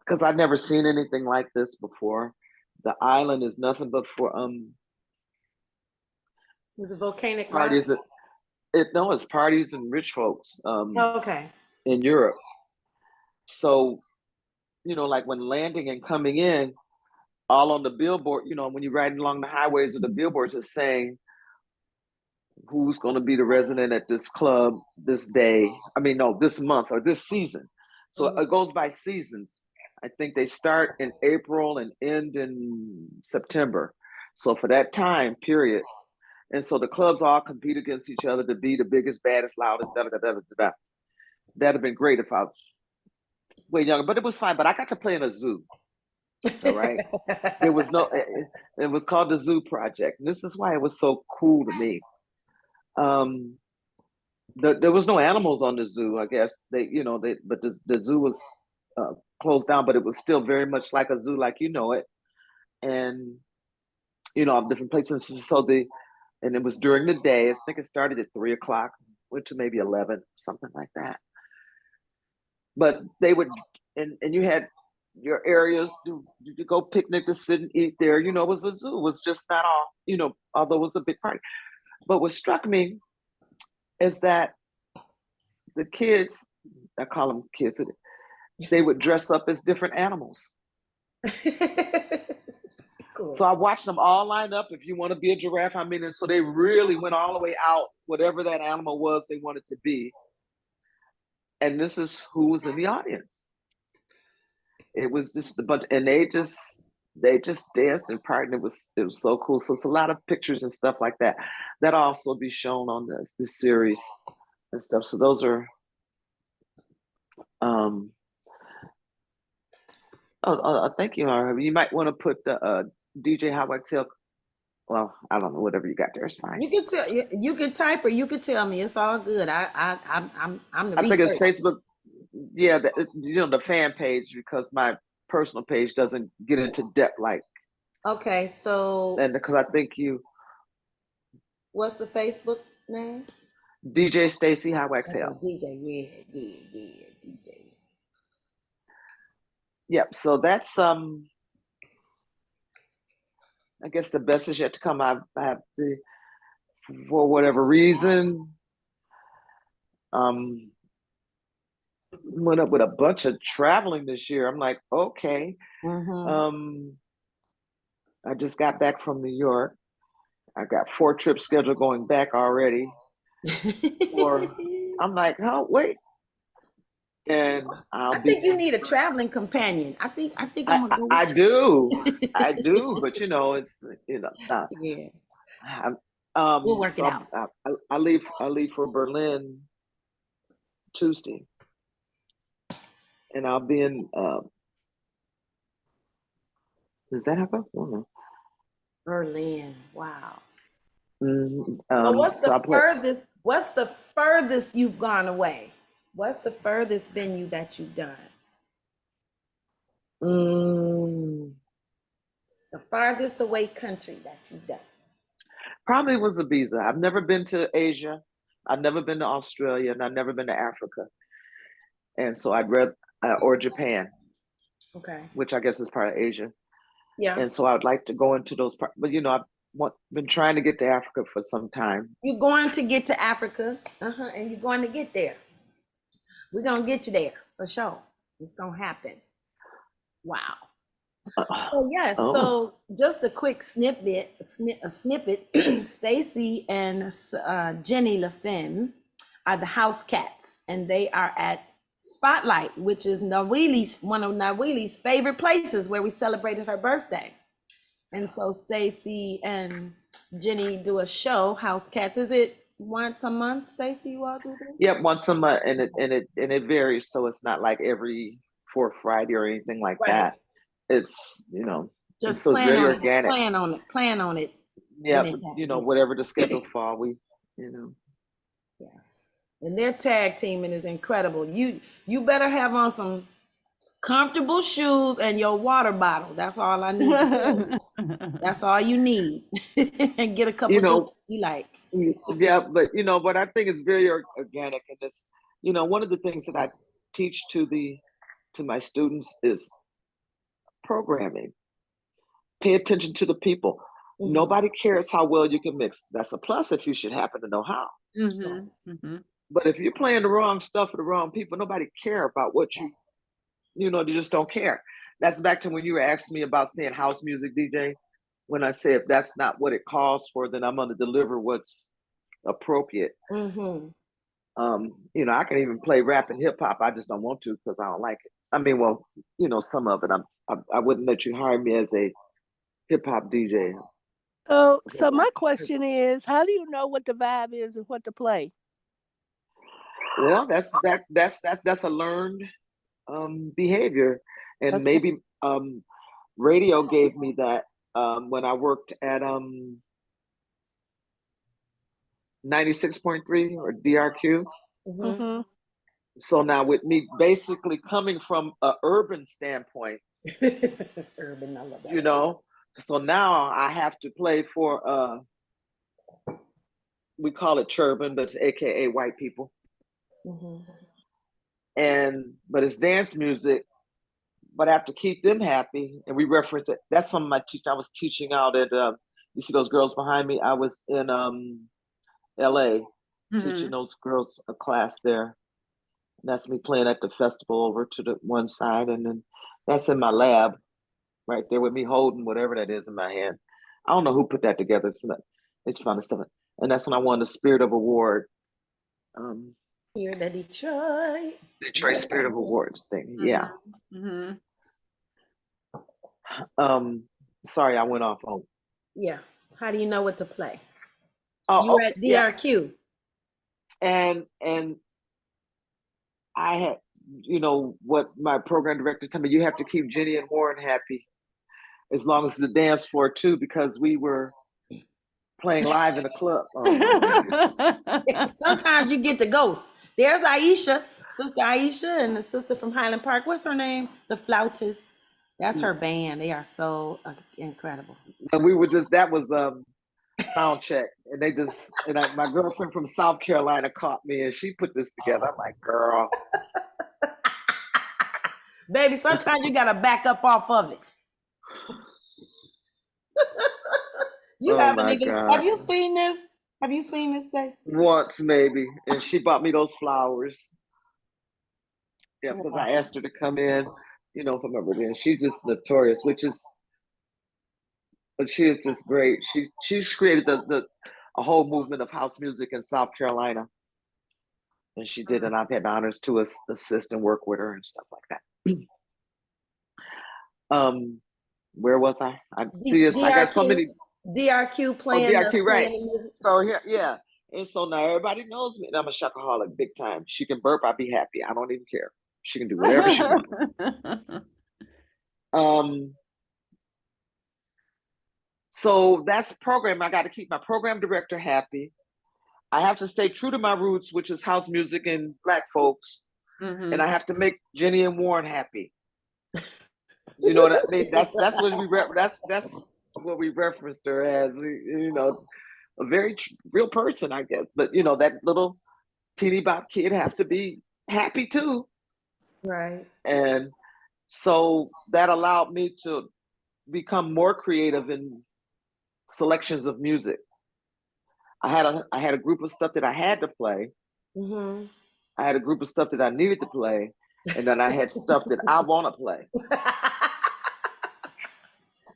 because I've never seen anything like this before. The island is nothing but for It's a volcanic parties. rock. It's parties and rich folks Okay. in Europe. So, like when landing and coming in, all on the billboard, when you're riding along the highways of the billboards, is saying who's going to be the resident at this club this day. I mean, no, this month or this season. So it goes by seasons. I think they start in April and end in September. So for that time period. And so the clubs all compete against each other to be the biggest, baddest, loudest, da da da da da. That'd have been great if I was way younger, but it was fine. But I got to play in a zoo. All right. It was called the Zoo Project. And this is why it was so cool to me. There was no animals on the zoo, I guess. But the zoo was closed down, but it was still very much like a zoo, like you know it. And of different places. So and it was during the day. I think it started at 3:00, went to maybe 11, something like that. But they would, and you had your areas to go picnic, to sit and eat there. It was a zoo. It was just not all, although it was a big party. But what struck me is that the kids, I call them kids, they would dress up as different animals. Cool. So I watched them all line up. If you want to be a giraffe, and so they really went all the way out, whatever that animal was they wanted to be. And this is who was in the audience. It was just a bunch, and they just danced and partied. It was so cool. So it's a lot of pictures and stuff like that. That'll also be shown on this series and stuff. So those are thank you, Mara. You might want to put the DJ Hetheru. Well, I don't know, whatever you got there is fine. You can tell. You can type or you can tell me. It's all good. I'm the I think it's researcher. Facebook. Yeah, the fan page, because my personal page doesn't get into depth like. Okay, so. And because I think What's the Facebook name? DJ Stacy Hale. DJ, yeah, DJ. Yep. So that's I guess the best is yet to come. I have to, for whatever reason, went up with a bunch of traveling this year. I'm like, okay. I just got back from New York. I got 4 trips scheduled going back already. I'm like, oh wait. And I think you need a traveling companion. I think I'm gonna go with I do, but it's yeah. We'll work it out. I leave for Berlin Tuesday, and I'll be in. Does that happen? I don't know. Berlin. Wow. So what's the furthest? What's the furthest you've gone away? What's the furthest venue that you've done? The farthest away country that you've done? Probably was Ibiza. I've never been to Asia. I've never been to Australia, and I've never been to Africa. And so I'd read, or Japan, Okay. which I guess is part of Asia. Yeah. And so I'd like to go into those parts. But I've been trying to get to Africa for some time. You're going to get to Africa. And you're going to get there. We're going to get you there for sure. It's going to happen. Wow. Oh yes. Oh. So just a quick snippet. Stacy and Jenny LaFemme are the house cats, and they are at Spotlight, which is one of Nawili's favorite places where we celebrated her birthday. And so Stacy and Jenny do a show, House Cats. Is it once a month, Stacy? You all do this? Yep, once a month, and it varies, so it's not like every fourth Friday or anything like that. Just It's so it's very organic. Plan on it. Yeah, whatever the schedule fall, we. Yes. And their tag teaming is incredible. You better have on some comfortable shoes and your water bottle. That's all I need. That's all you need. And get a couple of you like. Yeah, but but I think it's very organic, and it's one of the things that I teach to my students is programming. Pay attention to the people. Mm-hmm. Nobody cares how well you can mix. That's a plus if you should happen to know how. Mm-hmm. Mm-hmm. But if you're playing the wrong stuff for the wrong people, nobody care about what they just don't care. That's back to when you were asking me about saying house music DJ. When I said if that's not what it calls for, then I'm going to deliver what's appropriate. Mm-hmm. I can even play rap and hip hop. I just don't want to because I don't like it. I mean, well, some of it. I wouldn't let you hire me as a hip hop DJ. So my question is, how do you know what the vibe is and what to play? Well, that's a learned behavior, and maybe radio gave me that when I worked at 96.3 or DRQ. Mm-hmm. So now with me basically coming from an urban standpoint, urban, I love that. So now I have to play for we call it churban, but it's AKA white people. Mm-hmm. But it's dance music, but I have to keep them happy. And we reference it. That's some of my I was teaching out at you see those girls behind me? I was in LA teaching those girls a class there. And that's me playing at the festival over to the one side, and then that's in my lab right there with me holding whatever that is in my hand. I don't know who put that together. It's fun and stuff. And that's when I won the Spirit of Award. Here, the Detroit Spirit of Awards thing. Yeah. Mm-hmm. Sorry, I went off on. Yeah. How do you know what to play? Oh, you were at DRQ. Yeah. And I had, what my program director told me, you have to keep Jenny and Warren happy as long as the dance floor too, because we were playing live in a club. Sometimes you get the ghost. There's Aisha, Sister Aisha, and the sister from Highland Park. What's her name? The flautist. That's her band. They are so incredible. And we were that was sound check, and my girlfriend from South Carolina caught me, and she put this together. I'm like, girl. Baby, sometimes you gotta back up off of it. Have you seen this? Have you seen this, Dave? Once, maybe. And she bought me those flowers. Yeah, because I asked her to come in, from her birthday. And she's just notorious, but she is just great. She's created a whole movement of house music in South Carolina. And she did, and I've had honors to assist and work with her and stuff like that. Where was I? I got so many. DRQ playing. DRQ, right. So here, yeah. And so now everybody knows me. And I'm a shopaholic big time. She can burp, I'll be happy. I don't even care. She can do whatever she wants. So that's program. I got to keep my program director happy. I have to stay true to my roots, which is house music and Black folks. Mm-hmm. And I have to make Jenny and Warren happy. You know what I mean? That's what we that's what we referenced her as. a very real person, I guess. But you know, that little teeny bop kid have to be happy too. Right. And so that allowed me to become more creative in selections of music. I had a group of stuff that I had to play. Mm-hmm. I had a group of stuff that I needed to play, and then I had stuff that I want to play.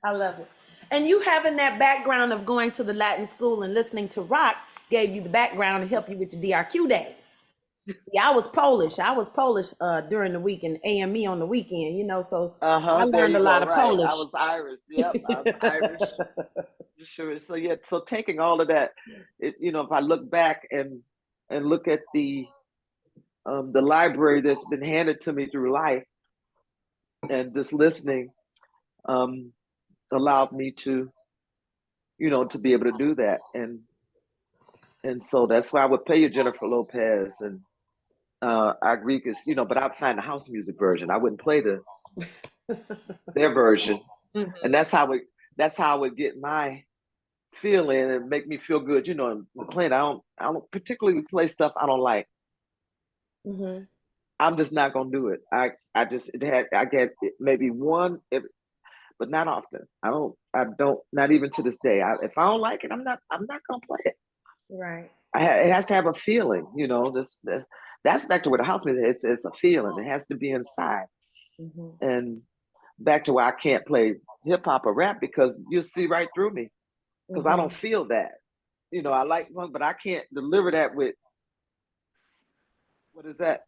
I love it. And you having that background of going to the Latin school and listening to rock gave you the background to help you with your DRQ days. See, I was Polish. During the week and AME on the weekend, you know, so I There learned a you go. lot of Right. I Polish. was Irish. Yep. I was Irish. Sure. So yeah, so taking all of that, you know, if I look back and look at the library that's been handed to me through life, and just listening allowed me to, you know, to be able to do that. And so that's why I would play you Jennifer Lopez and I agree, because you know, but I'd find the house music version. I wouldn't play their version. And that's how I would get my feeling and make me feel good, you know, and playing. I don't particularly play stuff I don't like. Mm-hmm. I'm just not gonna do it. I get maybe one, but not often. I don't, not even to this day. If I don't like it, I'm not gonna play it. Right. It has to have a feeling, you know. That's back to where the house music is. It's a feeling. It has to be inside. Mm-hmm. And back to why I can't play hip hop or rap, because you see right through me, because I don't feel that. You know, I like one, but I can't deliver that with, what is that?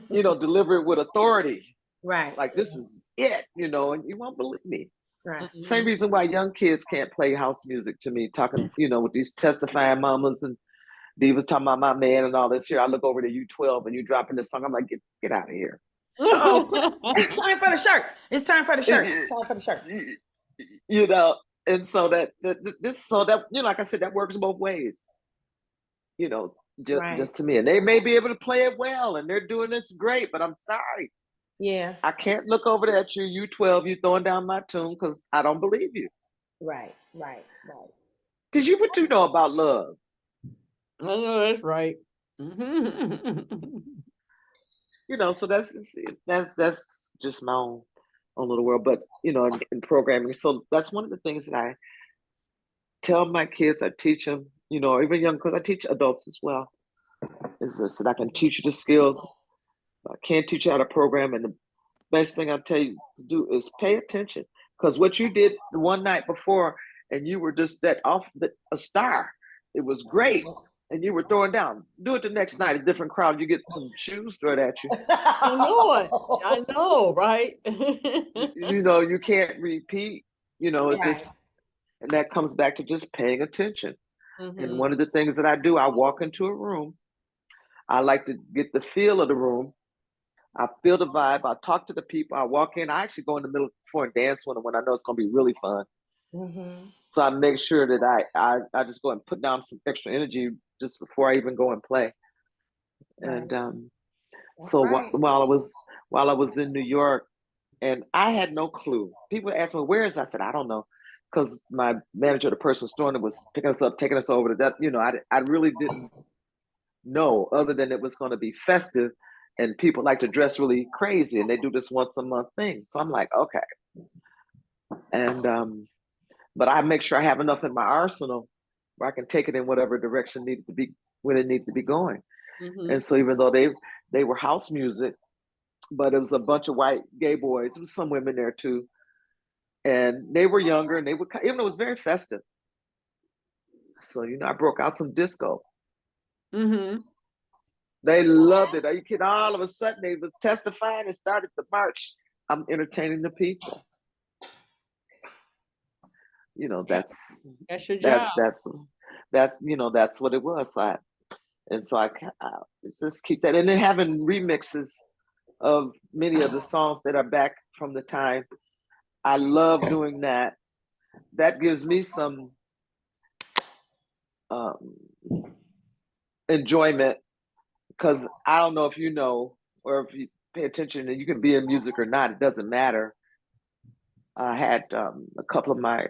You know, deliver it with authority. Right. Like, this is it, you know, and you won't believe me. Right. Same reason why young kids can't play house music to me, talking, you know, with these testifying mamas and divas talking about my man and all this. Here, I look over to U12 and you dropping this song. I'm like, get out of here. It's time for the shirt. It's time for the shirt. It's time for the shirt. You know, and so that you know, like I said, that works both ways. You know, just to me, and they may be able to play it well, and they're doing this great, but I'm sorry. Yeah. I can't look over there at you, U12, you throwing down my tune, because I don't believe you. Right. Because what you know about love? I know that's right. You know, so that's just my own little world. But you know, in programming, so that's one of the things that I tell my kids. I teach them, you know, even young, because I teach adults as well. Is this that I can teach you the skills. I can't teach you how to program, and the best thing I tell you to do is pay attention, because what you did the one night before, and you were just a star. It was great. And you were throwing down. Do it the next night, a different crowd. You get some shoes thrown at you. I know it. I know, right? You know, you can't repeat. You know, it just, and that comes back to just paying attention. And one of the things that I do, I walk into a room. I like to get the feel of the room. I feel the vibe. I talk to the people. I walk in. I actually go in the middle before and dance with them when I know it's going to be really fun. So I make sure that I just go and put down some extra energy just before I even go and play. And so while I was in New York, and I had no clue. People asked me, "Where is?" I said, "I don't know," because my manager, the person storing it, was picking us up, taking us over to that. You know, I really didn't know, other than it was going to be festive, and people like to dress really crazy, and they do this once a month thing. So I'm like, okay, and but I make sure I have enough in my arsenal where I can take it in whatever direction needed to be when it needs to be going. And so even though they were house music, but it was a bunch of white gay boys, there was some women there too, and they were younger, and they would, even though it was very festive. So you know, I broke out some disco. They loved it. Are you kidding? All of a sudden, they was testifying and started the march. I'm entertaining the people. You know, that's your job. That's you know, that's what it was. So I just keep that, and then having remixes of many of the songs that are back from the time. I love doing that. That gives me some enjoyment, because I don't know if you know, or if you pay attention, and you can be in music or not, it doesn't matter. I had a couple of my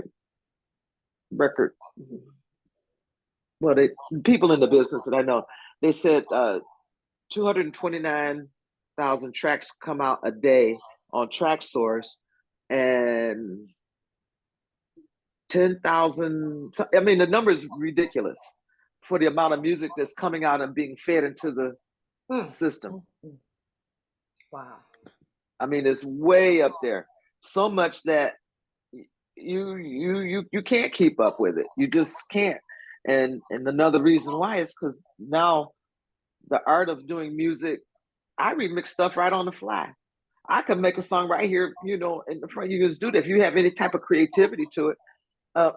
record. Well, people in the business that I know, they said 229,000 tracks come out a day on Track Source, and 10,000. I mean, the number is ridiculous for the amount of music that's coming out and being fed into the system. Wow. I mean, it's way up there. So much that you can't keep up with it. You just can't. And another reason why is because now the art of doing music, I remix stuff right on the fly. I can make a song right here, in the front. You can just do that if you have any type of creativity to it. I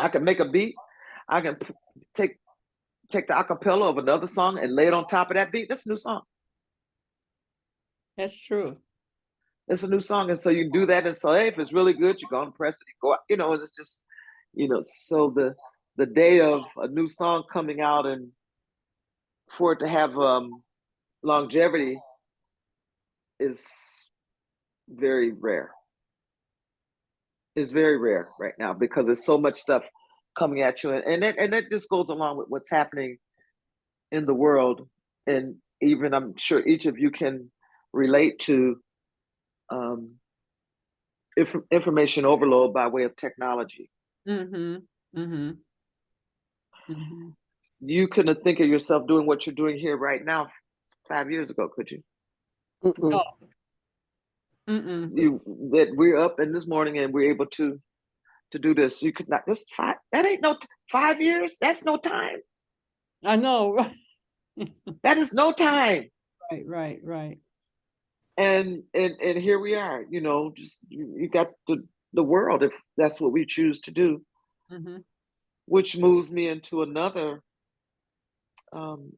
can make a beat. I can take the acapella of another song and lay it on top of that beat. That's a new song. That's true. It's a new song, and so you do that, and so hey, if it's really good, you're gonna press it. Go, and it's just, So the day of a new song coming out and for it to have longevity is very rare. It's very rare right now because there's so much stuff coming at you, and that just goes along with what's happening in the world, and even I'm sure each of you can relate to information overload by way of technology. You couldn't think of yourself doing what you're doing here right now 5 years ago, could you? No. That we're up in this morning and we're able to do this. You could not. That ain't no 5 years. That's no time. I know. That is no time. Right. And here we are. Just you got the world, if that's what we choose to do. Which moves me into another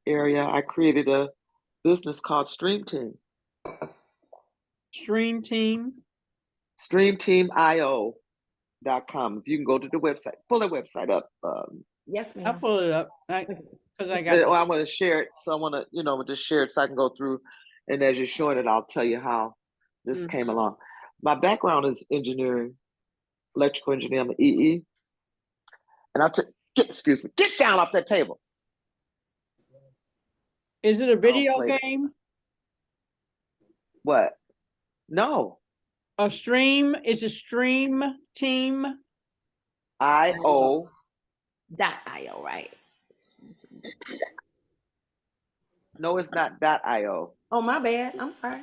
area. I created a business called Stream Team. Stream Team? StreamTeamIO.com. If you can go to the website, pull that website up. Yes, ma'am. I'll pull it up because I got. I want to share it, so I want to, just share it so I can go through. And as you're showing it, I'll tell you how this came along. My background is engineering, electrical engineering. I'm an EE, and get down off that table. Is it a video game? What? No. A stream is a Stream Team. .io, right? No, it's not .io. Oh, my bad. I'm sorry.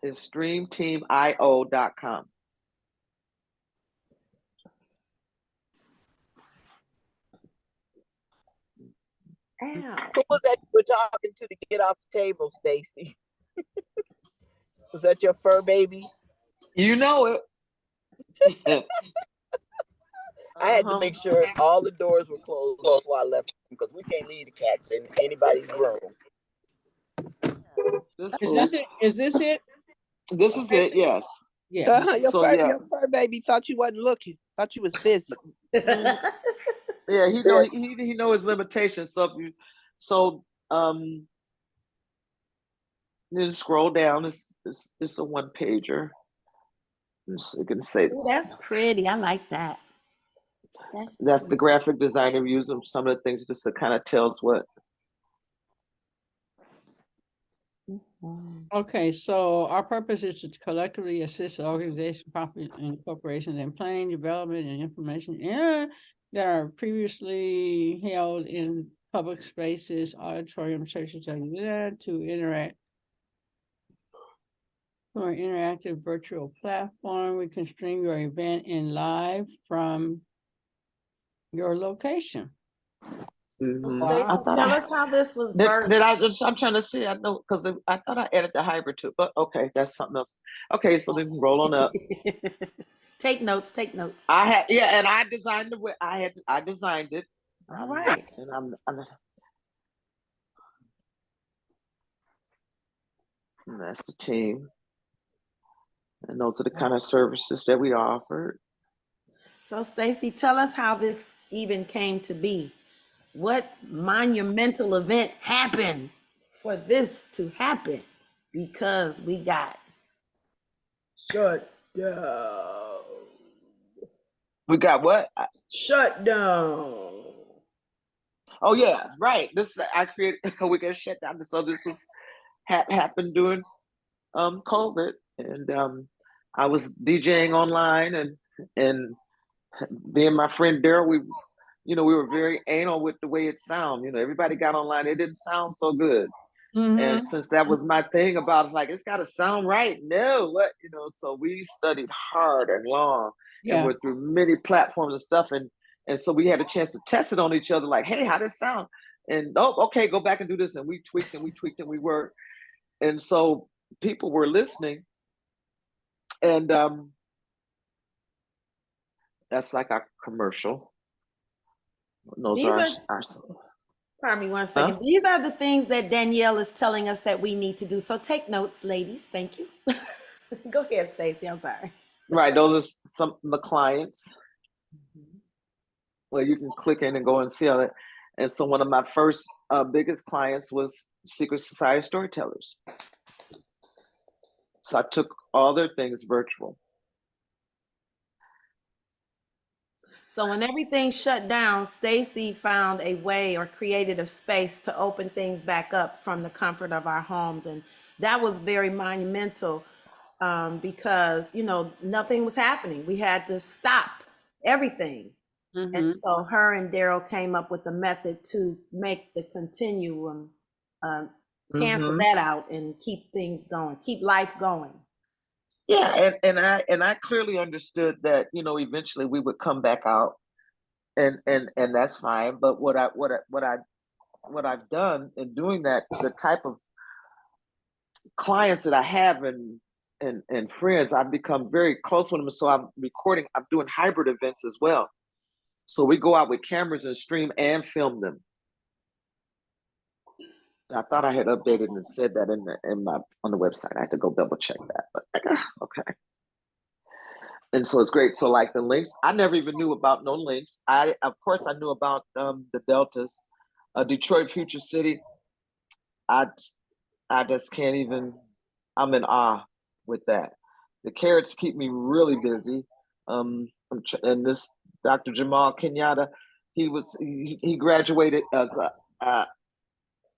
It's StreamTeamIO.com. Ow. Who was that you were talking to get off the table, Stacy? Was that your fur baby? You know it. I had to make sure all the doors were closed before I left because we can't leave the cats in anybody's room. Is this it? This is it, yes. Yeah. Your fur baby thought you wasn't looking. Thought you was busy. Yeah, he know his limitations. You scroll down. It's a one pager. You can say that's pretty. I like that. That's the graphic designer using some of the things just to kind of tells what. Okay, so our purpose is to collectively assist organizations, and corporations in planning, development, and information that are previously held in public spaces, auditorium, churches, to interact. For an interactive virtual platform, we can stream your event in live from your location. Wow. Tell us how this was birthed. I'm trying to see. I know because I thought I added the hybrid too, but okay, that's something else. Okay, so then roll on up. Take notes. And I designed I designed it. All right. And and that's the team. And those are the kind of services that we offered. So Stacy, tell us how this even came to be. What monumental event happened for this to happen? Because we got shut down. We got what? Shut down. Oh yeah, right. This I created a weekend shutdown. So this was happened during COVID, and I was DJing online, and me and my friend Daryl, we were very anal with the way it sounded. Everybody got online, it didn't sound so good. And since that was my thing about like it's got to sound right. No, what so we studied hard and long, and Yeah. went through many platforms and stuff, and so we had a chance to test it on each other. Like, hey, how does sound? And okay, go back and do this. And we tweaked and we tweaked and we worked. And so people were listening, and that's like our commercial. Those These are are, our pardon me one second. huh? These are the things that Danielle is telling us that we need to do. So take notes, ladies. Thank you. Go ahead, Stacy. I'm sorry. Right. Those are some of the clients. Well, you can click in and go and see it. And so one of my first biggest clients was Secret Society Storytellers. So I took all their things virtual. So when everything shut down, Stacy found a way or created a space to open things back up from the comfort of our homes. And that was very monumental because, nothing was happening. We had to stop everything. And so her and Daryl came up with a method to make the continuum, cancel that out and keep things going, keep life going. Yeah, and I clearly understood that eventually we would come back out, and that's fine. But what I've done in doing that, the type of clients that I have and friends, I've become very close with them. So I'm doing hybrid events as well. So we go out with cameras and stream and film them. I thought I had updated and said that on the website. I had to go double check that, but okay. And so it's great. So like the links, I never even knew about no links. Of course I knew about the Deltas, Detroit Future City. I just can't even. I'm in awe with that. The carrots keep me really busy. And this Dr. Jamal Kenyatta, he graduated as a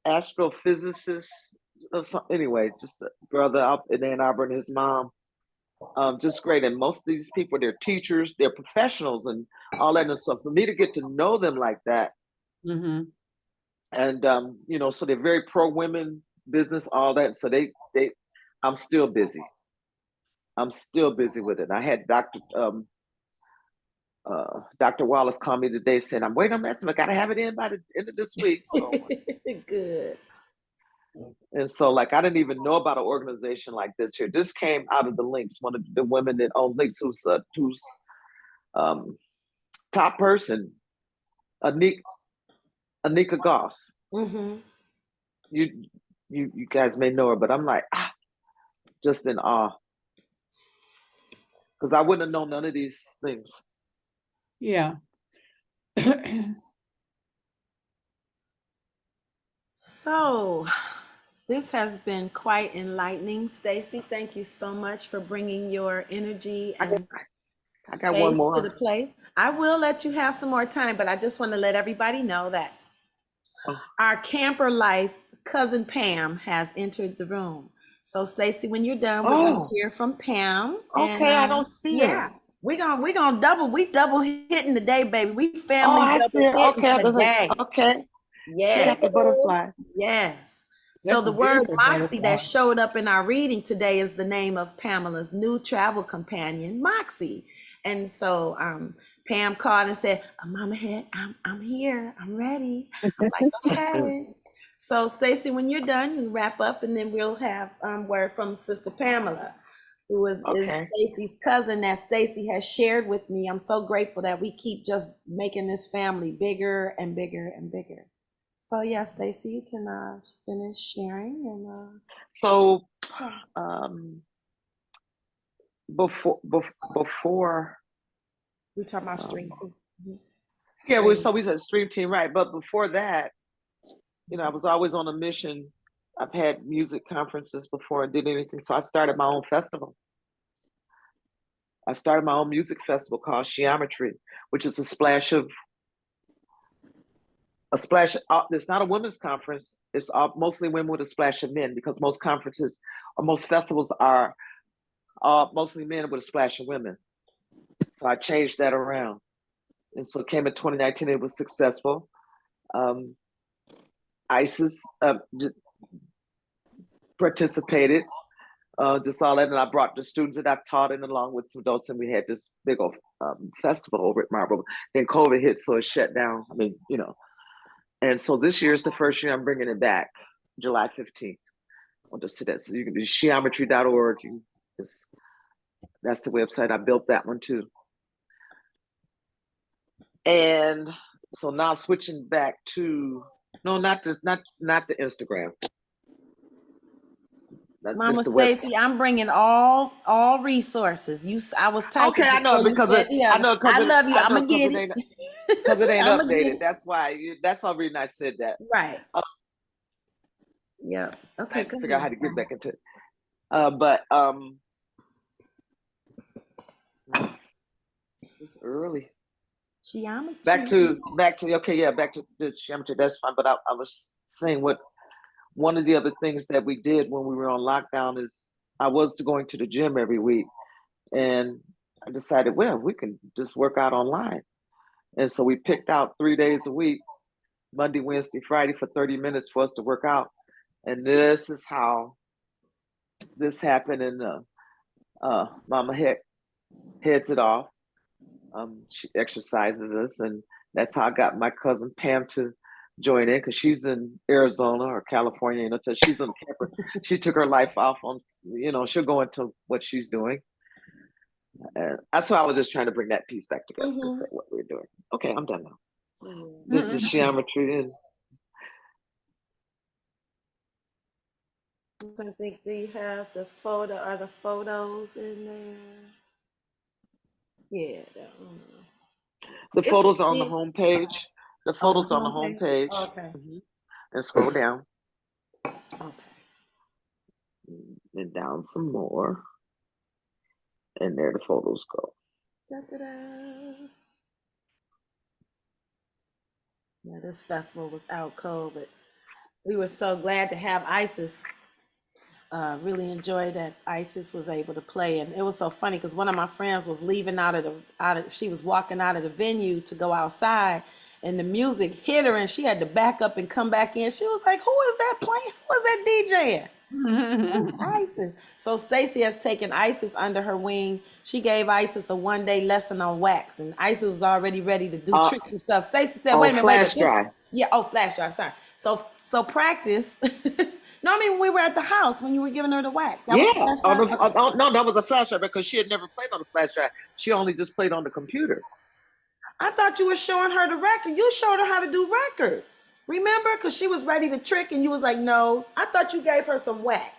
astrophysicist. Anyway, just a brother up in Ann Arbor, and his mom. Just great. And most of these people, they're teachers, they're professionals and all that. And so for me to get to know them like that, and so they're very pro women business, all that. So I'm still busy. I'm still busy with it. I had Dr. Wallace call me today saying, I'm waiting on message. I got to have it in by the end of this week. So Good. And so like, I didn't even know about an organization like this here. This came out of the Links, one of the women that owns Links, who's top person, Anika Goss. You guys may know her, but I'm like, just in awe. Because I wouldn't have known none of these things. Yeah. So this has been quite enlightening. Stacy, thank you so much for bringing your energy and I got one more to the place. I will let you have some more time, but I just want to let everybody know that our camper life cousin Pam has entered the room. So Stacy, when you're done, we're gonna hear from Pam. Okay, I don't see her. We're gonna double hitting today, baby. We family I double see her. hitting Okay, I was like, today. okay. Yes. She got the butterfly. Yes. So That's the a word beautiful Moxie that butterfly. showed up in our reading today is the name of Pamela's new travel companion, Moxie. And so Pam called and said, Mama Head, I'm here. I'm ready. I'm like, okay. So Stacy, when you're done, you wrap up and then we'll have word from Sister Pamela, who is Stacy's cousin that Stacy has shared with me. I'm so grateful that we keep just making this family bigger and bigger and bigger. So yeah, Stacy, you can finish sharing and So before we talk about stream too. Yeah, we said stream team, right? But before that, I was always on a mission. I've had music conferences before and did anything, so I started my own festival. I started my own music festival called Geometry, which is a splash. It's not a women's conference. It's mostly women with a splash of men, because most conferences or most festivals are mostly men with a splash of women. So I changed that around. And so it came in 2019, it was successful. ISIS participated, just all that. And I brought the students that I've taught in along with some adults, and we had this big old festival over at Marble. Then COVID hit, so it shut down. I mean, and so this year is the first year I'm bringing it back, July 15th. I'll just say that. So you can do geometry.org. That's the website. I built that one too. And so now switching back to, no, not the Instagram. Mama Stacy, I'm bringing all resources. I was typing. Okay, I know because I love you. I'm gonna get it because it ain't updated. That's why. That's the reason I said that. Right. Yeah. Okay. I figure out how to get back into it. But it's early. Geometry. Back to okay, yeah, back to the geometry. That's fine. But I was saying one of the other things that we did when we were on lockdown is I was going to the gym every week, and I decided, well, we can just work out online. And so we picked out 3 days a week, Monday, Wednesday, Friday, for 30 minutes for us to work out. And this is how this happened. And Mama heads it off. She exercises us, and that's how I got my cousin Pam to join in, because she's in Arizona or California. She's on camper. She took her life off on, she'll go into what she's doing. And that's why I was just trying to bring that piece back together to say what we're doing. Okay, I'm done now. This is geometry. And I think, do you have the photos in there? Yeah. the photos are on the home page. The photos on the home page. Okay. And scroll down. Okay. And down some more. And there the photos go. Da-da-da. Yeah, this festival was out cold, but we were so glad to have Isis. Really enjoyed that Isis was able to play, and it was so funny because one of my friends was leaving she was walking out of the venue to go outside, and the music hit her, and she had to back up and come back in. She was like, "Who is that playing? Who is that DJing?" That's Isis. So Stacy has taken Isis under her wing. She gave Isis a 1-day lesson on wax, and Isis was already ready to do tricks and stuff. Stacy said, "Wait a minute, flash drive." Yeah, flash drive. Sorry. So practice. No, I mean when we were at the house when you were giving her the wax. No, that was a flash drive because she had never played on a flash drive. She only just played on the computer. I thought you were showing her the record. You showed her how to do records. Remember? Because she was ready to trick and you was like, no. I thought you gave her some wax.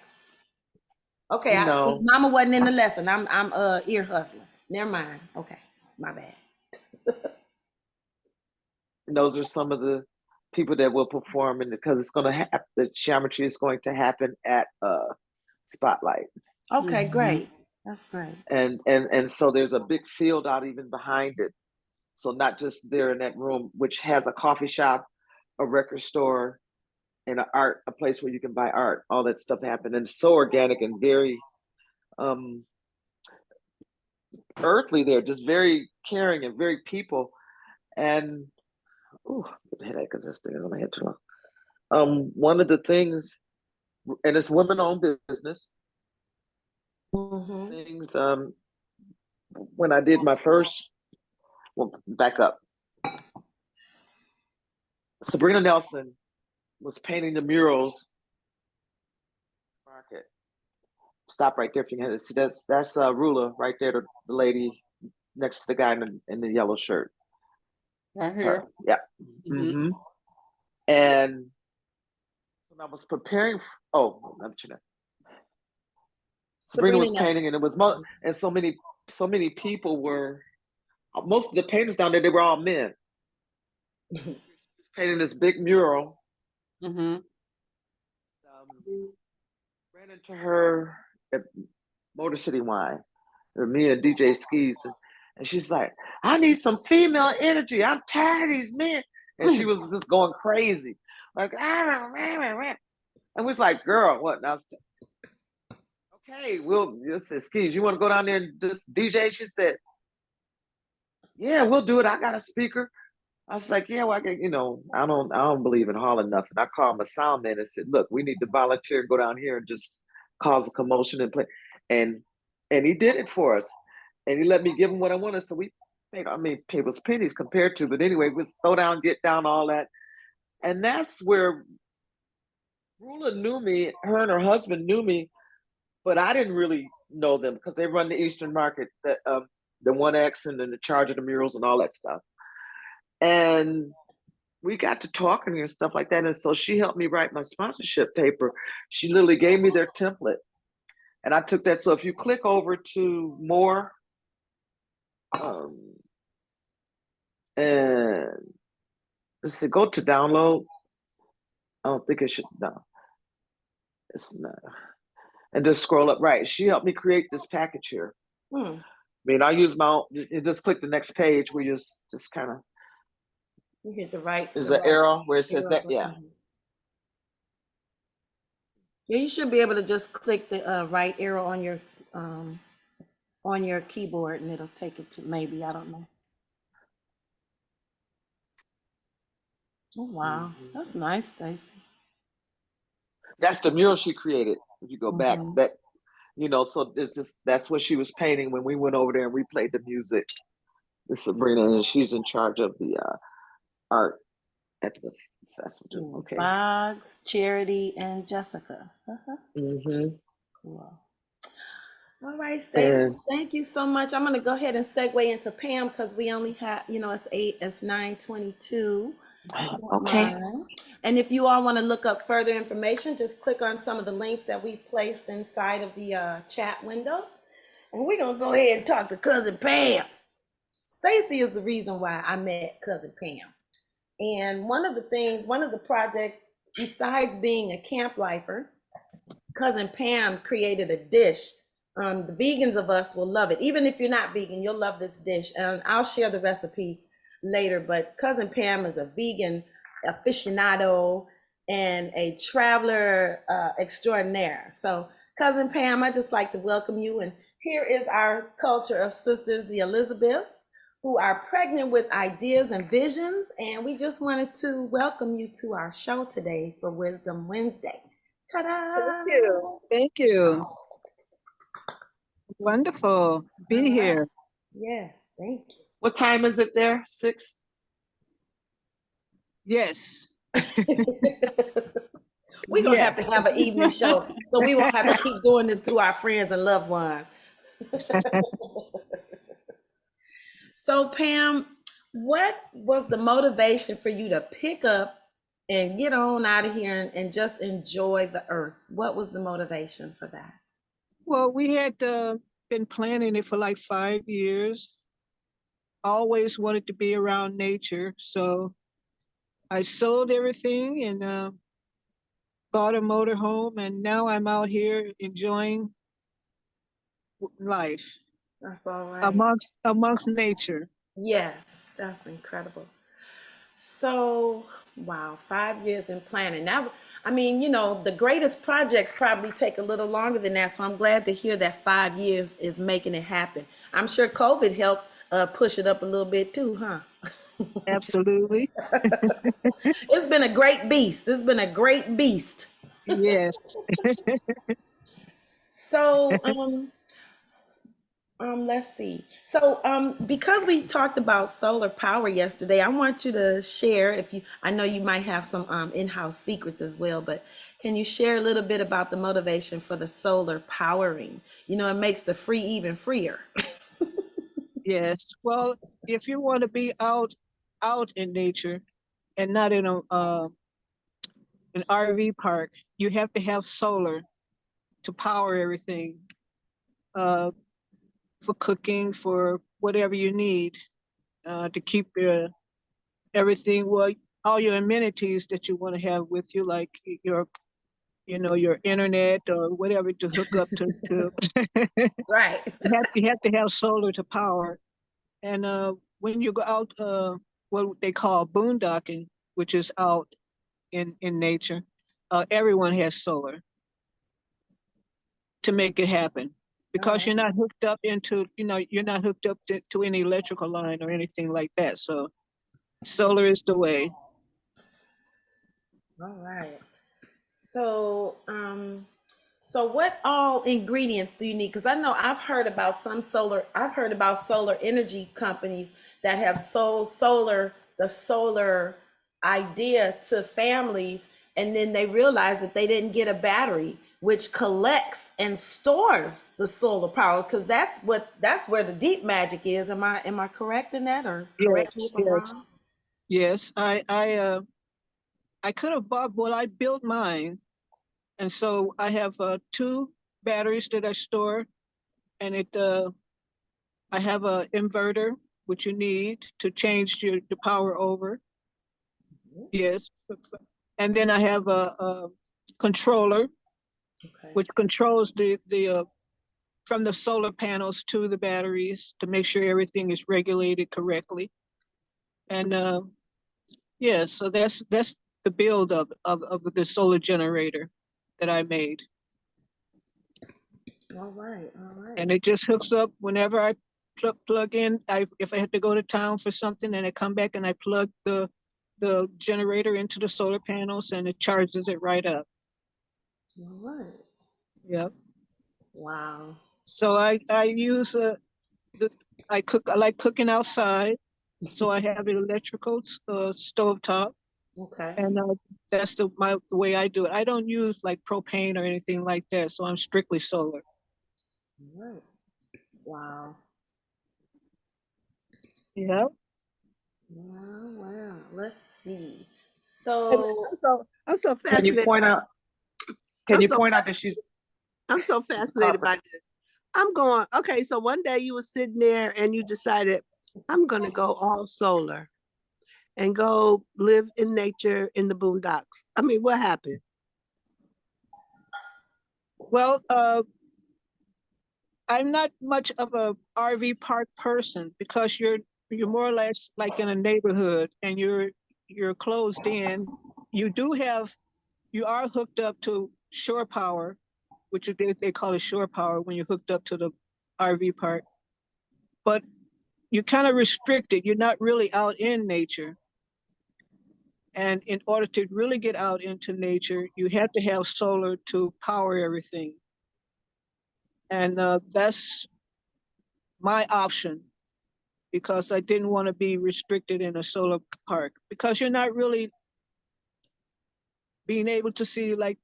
Okay, no. Mama wasn't in the lesson. I'm ear hustling. Never mind. Okay, my bad. And those are some of the people that will perform, and because it's going to happen, the geometry is going to happen at Spotlight. Okay, great. That's great. And so there's a big field out even behind it. So not just there in that room, which has a coffee shop, a record store, and a place where you can buy art. All that stuff happened, and it's so organic and very earthly. There, just very caring and very people. And the headache of this thing is on my head too long. One of the things, and it's women-owned business. Things. When I did my first, back up. Sabrina Nelson was painting the murals. Market. Stop right there if you can see. That's Rula right there, the lady next to the guy in the yellow shirt. Right here. Yeah. And so I was preparing. Sabrina was painting, and it was and so many people were. Most of the painters down there, they were all men. Painting this big mural. Ran into her at Motor City Wine, me and DJ Skis, and she's like, I need some female energy. I'm tired of these men. And she was just going crazy. Like, and we was like, girl, what? Now, okay, we'll just say, Skis, you want to go down there and just DJ? She said, yeah, we'll do it. I got a speaker. I was like, yeah, well, I can, I don't believe in hauling nothing. I called my sound man and said, look, we need to volunteer and go down here and just cause a commotion and play. And he did it for us. And he let me give him what I wanted. So we paid, it was pennies compared to, but anyway, we throw down, get down, all that. And that's where Rula knew me, her and her husband knew me, but I didn't really know them because they run the Eastern Market, the 1X and then the charge of the murals and all that stuff. And we got to talking and stuff like that. And so she helped me write my sponsorship paper. She literally gave me their template. And I took that. So if you click over to more, and let's see, go to download. I don't think it should, no. It's not. And just scroll up, right. She helped me create this package here. I mean, I use my own, you just click the next page where you just kind of, you hit the right. There's an arrow where it says that, yeah. Yeah, you should be able to just click the right arrow on your keyboard, and it'll take it to maybe, I don't know. Oh wow, that's nice, Stacy. That's the mural she created. If you go back, so it's just that's what she was painting when we went over there and we played the music. This Sabrina, and she's in charge of the art at the festival. Okay. Boggs, Charity, and Jessica. Cool. All right, Stacy. Thank you so much. I'm gonna go ahead and segue into Pam because we only have, it's 9:22. Okay. And if you all want to look up further information, just click on some of the links that we've placed inside of the chat window. And we're gonna go ahead and talk to Cousin Pam. Stacy is the reason why I met Cousin Pam. And one of the projects, besides being a camp lifer, Cousin Pam created a dish. The vegans of us will love it. Even if you're not vegan, you'll love this dish. And I'll share the recipe later, but Cousin Pam is a vegan aficionado and a traveler extraordinaire. So Cousin Pam, I'd just like to welcome you. And here is our culture of sisters, the Elizabeths, who are pregnant with ideas and visions. And we just wanted to welcome you to our show today for Wisdom Wednesday. Ta-da! Thank you. Thank you. Wonderful. Be here. Yes, thank you. What time is it there? 6? Yes. We're going to have to have an evening show so we won't have to keep doing this to our friends and loved ones. So Pam, what was the motivation for you to pick up and get on out of here and just enjoy the earth? What was the motivation for that? Well, we had been planning it for like 5 years. Always wanted to be around nature. So I sold everything and bought a motorhome, and now I'm out here enjoying life. That's all right. Amongst nature. Yes, that's incredible. So, wow, 5 years in planning. Now, I mean, the greatest projects probably take a little longer than that. So I'm glad to hear that 5 years is making it happen. I'm sure COVID helped push it up a little bit too, huh? Absolutely. It's been a great beast. It's been a great beast. Yes. So, let's see. So, because we talked about solar power yesterday, I want you to share, I know you might have some in-house secrets as well, but can you share a little bit about the motivation for the solar powering? It makes the free even freer. Yes. Well, if you want to be out in nature and not in an RV park, you have to have solar to power everything. For cooking, for whatever you need, to keep everything, all your amenities that you want to have with you, like your internet or whatever to hook up to Right. you have to have solar to power. And when you go out, what they call boondocking, which is out in nature, everyone has solar to make it happen. Because you're not hooked up into, you're not hooked up to any electrical line or anything like that. So solar is the way. All right. So, so what all ingredients do you need? Because I know I've heard about solar energy companies that have sold the solar idea to families, and then they realize that they didn't get a battery which collects and stores the solar power, because that's where the deep magic is. Am I correct in that, or correct me Yes, if I'm yes, wrong? yes. I could have bought, well, I built mine. And so I have 2 batteries that I store, and I have a inverter, which you need to change the power over. Yes. And then I have a controller, Okay. which controls the from the solar panels to the batteries to make sure everything is regulated correctly. And yeah, so that's the build of the solar generator that I made. All right. All right. And it just hooks up whenever I plug in. If I have to go to town for something, and I come back and I plug the generator into the solar panels, and it charges it right up. All right. Yep. Wow. So I use I like cooking outside, so I have an electrical stove top, Okay. and that's the way I do it. I don't use like propane or anything like that, so I'm strictly solar. All right. Wow. Yep. Wow. Wow. Let's see. And So, I'm so Can you fascinated. point out? Can I'm you so point out that she's? I'm so fascinated by this. I'm going, okay, so one day you were sitting there and you decided, I'm gonna go all solar and go live in nature in the boondocks. I mean, what happened? Well, I'm not much of a RV park person because you're more or less like in a neighborhood, and you're closed in. You do have you are hooked up to shore power, which they call it shore power when you're hooked up to the RV park, but you're kind of restricted. You're not really out in nature. And in order to really get out into nature, you have to have solar to power everything. And that's my option, because I didn't want to be restricted in a solar park, because you're not really being able to see like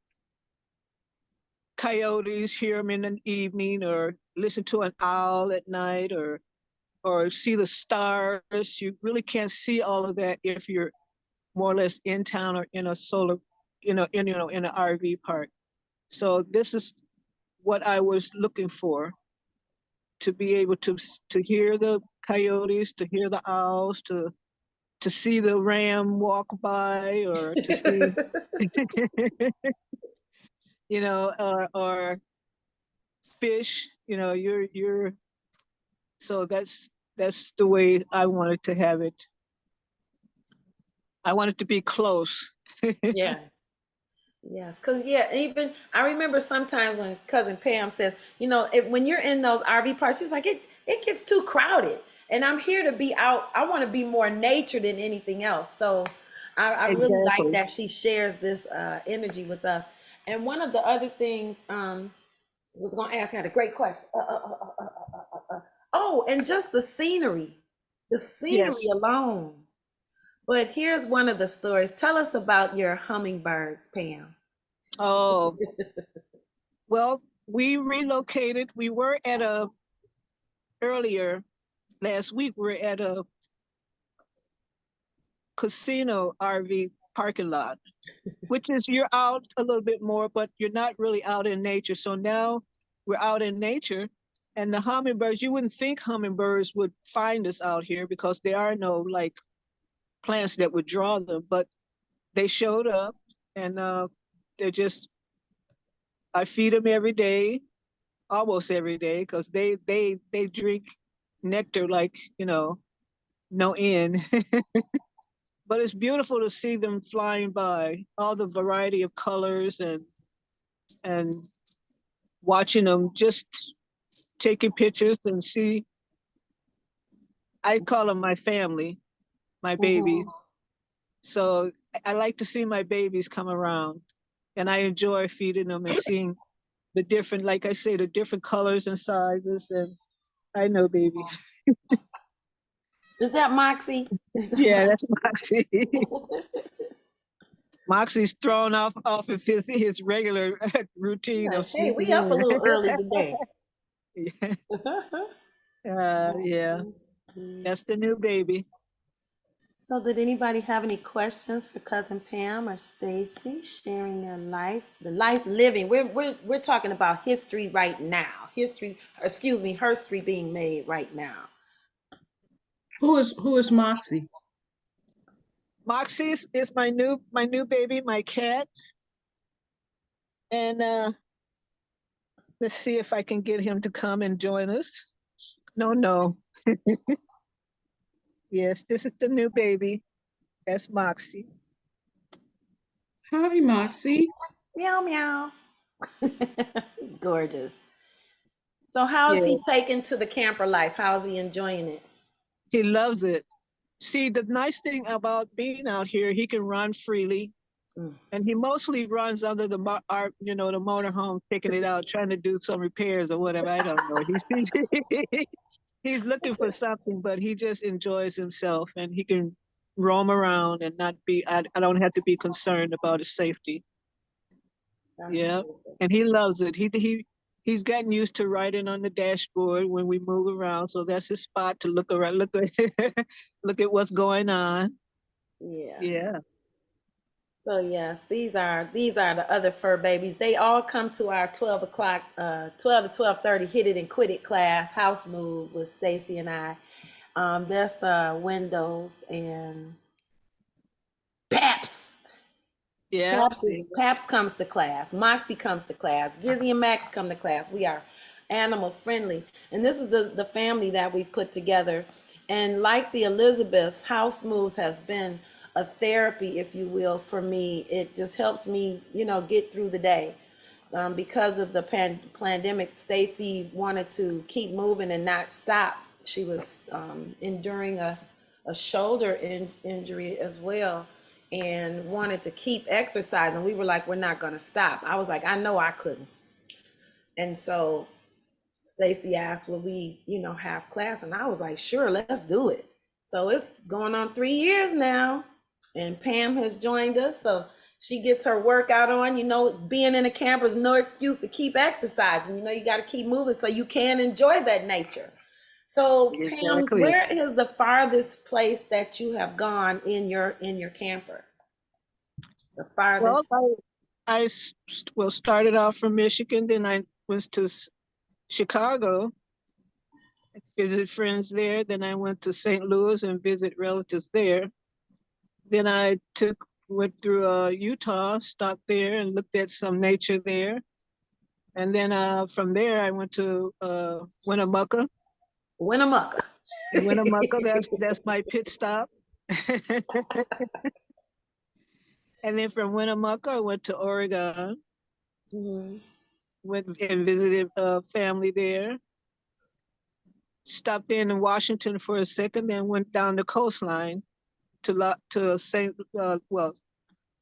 coyotes, hear them in the evening, or listen to an owl at night, or see the stars. You really can't see all of that if you're more or less in town or in a solar, in an RV park. So this is what I was looking for, to be able to hear the coyotes, to hear the owls, to see the ram walk by, or to see, or fish. You're so that's the way I wanted to have it. I wanted to be close. yes. Yes, because even I remember sometimes when cousin Pam says, when you're in those RV parks, she's like, it gets too crowded, and I'm here to be out. I want to be more nature than anything else. So I really like Exactly. that she shares this energy with us. And one of the other things I was going to ask, I had a great question. Oh, and just the scenery Yes. alone. But here's one of the stories. Tell us about your hummingbirds, Pam. Oh, well, we relocated. We were at earlier last week, we were at a casino RV parking lot, which is you're out a little bit more, but you're not really out in nature. So now we're out in nature, and the hummingbirds, you wouldn't think hummingbirds would find us out here because there are no like plants that would draw them, but they showed up, and they're just, I feed them every day. almost every day because they drink nectar like, no end. But it's beautiful to see them flying by, all the variety of colors and watching them, just taking pictures and see. I call them my family, my babies. Mhm. So I like to see my babies come around, and I enjoy feeding them and seeing the different, like I say, the different colors and sizes. And I know, baby. Is that Moxie? Is that Yeah, that's Moxie. Moxie's thrown off of his regular routine of like, hey, we sleeping up a in. little early today. Yeah. Yeah, that's the new baby. So did anybody have any questions for Cousin Pam or Stacy sharing their life, the life living? We're talking about history right now. History, excuse me, history being made right now. Who is Moxie? Moxie is my new baby, my cat. And let's see if I can get him to come and join us. No. Yes, this is the new baby. That's Moxie. Hi, Moxie. Meow meow. Gorgeous. So how is Yeah, he taken to the camper life? How is he enjoying it? he loves it. See, the nice thing about being out here, he can run freely, Mm. and he mostly runs under the the motorhome, taking it out, trying to do some repairs or whatever. I don't know. He's looking for something, but he just enjoys himself, and he can roam around and not be. I don't have to be concerned about his safety. That's Yeah, beautiful. and he loves it. He's gotten used to riding on the dashboard when we move around, so that's his spot to look around, look at look at what's going on. Yeah. Yeah. So yes, these are the other fur babies. They all come to our 12 o'clock, 12 to 12:30 hit it and quit it class, house moves with Stacy and I. That's Windows and Paps. Yeah. Paps comes to class. Moxie comes to class. Gizzy and Max come to class. We are animal friendly. And this is the family that we've put together. And like the Elizabeths, House Moves has been a therapy, if you will, for me. It just helps me, get through the day. Because of the pandemic, Stacy wanted to keep moving and not stop. She was enduring a shoulder injury as well and wanted to keep exercising. We were like, we're not going to stop. I was like, I know I couldn't. And so Stacy asked, will we, have class? And I was like, sure, let's do it. So it's going on 3 years now. And Pam has joined us. So she gets her workout on. Being in a camper is no excuse to keep exercising. You got to keep moving so you can enjoy that nature. So Pam, Exactly. where is the farthest place that you have gone in your camper? The Well, farthest. well started off from Michigan, then I went to Chicago, visit friends there. Then I went to St. Louis and visit relatives there. Then I went through Utah, stopped there and looked at some nature there. And then from there I went to Winnemucca. Winnemucca. And Winnemucca, that's my pit stop. And then from Winnemucca, I went to Oregon. Mhm. Went and visited a family there. Stopped in Washington for a second, then went down the coastline to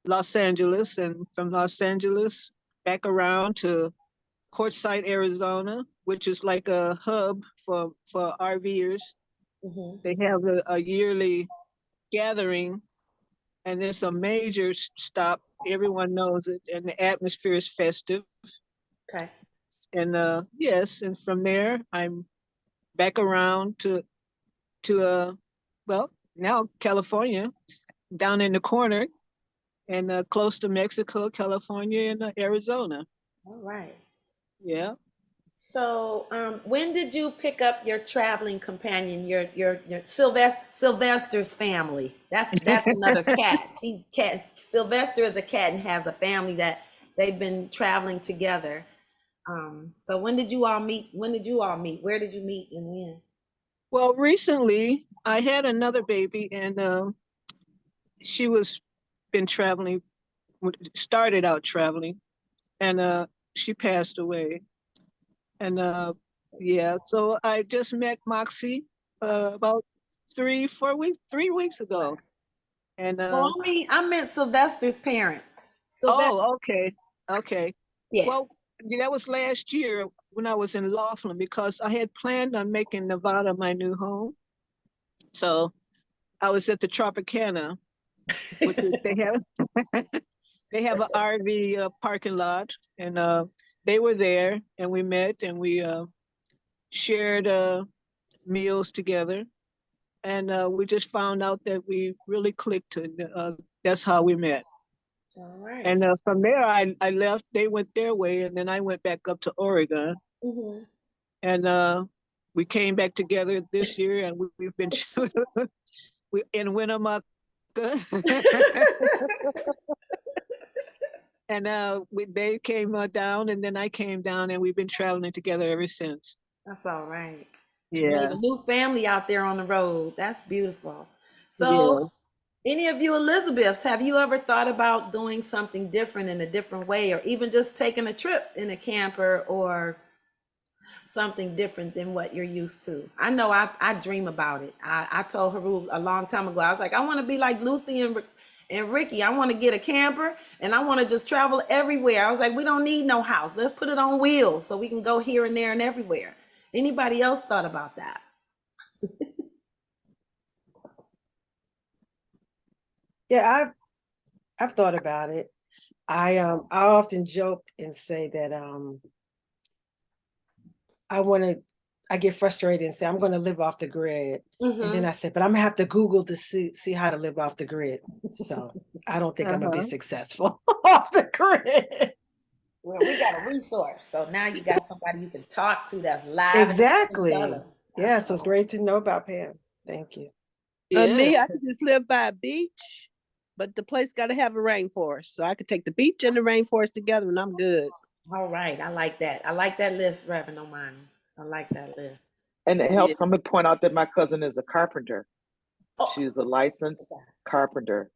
Los Angeles, and from Los Angeles back around to Quartzsite, Arizona, which is like a hub for RVers. Mhm. They have a yearly gathering, and it's a major stop. Everyone knows it, and the atmosphere is festive. Okay. And yes, and from there I'm back around to well, now California, down in the corner, and close to Mexico, California, and Arizona. All right. Yeah. So, when did you pick up your traveling companion, your Sylvester's family? That's another cat. Sylvester is a cat and has a family that they've been traveling together. So when did you all meet? When did you all meet? Where did you meet and when? Well, recently I had another baby, and she was been traveling, started out traveling, and she passed away. And yeah, so I just met Moxie about 3 weeks ago. And Well, I meant Sylvester's parents. Sylvester. oh, okay, okay. Yeah. Well, yeah, that was last year when I was in Laughlin, because I had planned on making Nevada my new home. So I was at the Tropicana, which is, they have they have an RV parking lot, and they were there, and we met, and we shared meals together, and we just found out that we really clicked, and that's how we met. All right. And from there, I left. They went their way, and then I went back up to Oregon, Mm-hmm. and we came back together this year, and we've been we in Winnemucca. And they came down, and then I came down, and we've been traveling together ever since. That's all right. You made Yeah, a new family out there on the road. That's beautiful. yeah. So, any of you Elizabeths, have you ever thought about doing something different in a different way, or even just taking a trip in a camper or something different than what you're used to? I know I dream about it. I told Hetheru a long time ago, I was like, I want to be like Lucy and Ricky. I want to get a camper and I want to just travel everywhere. I was like, we don't need no house. Let's put it on wheels so we can go here and there and everywhere. Anybody else thought about that? Yeah, I've thought about it. I often joke and say that I get frustrated and say I'm gonna live off the grid. And then I said, but I'm gonna have to Google to see how to live off the grid. So I don't think I'm gonna be successful off the grid. Well, we got a resource. So now you got somebody you can talk to that's live. Exactly. Yeah, so it's great to know about Pam. Thank you. Me, I could just live by a beach, but the place got to have a rainforest. So I could take the beach and the rainforest together, and I'm good. All right. I like that. I like that list, Reverend Omani. I like that list. And it helps. I'm gonna point out that my cousin is a carpenter. Oh. She's a licensed carpenter,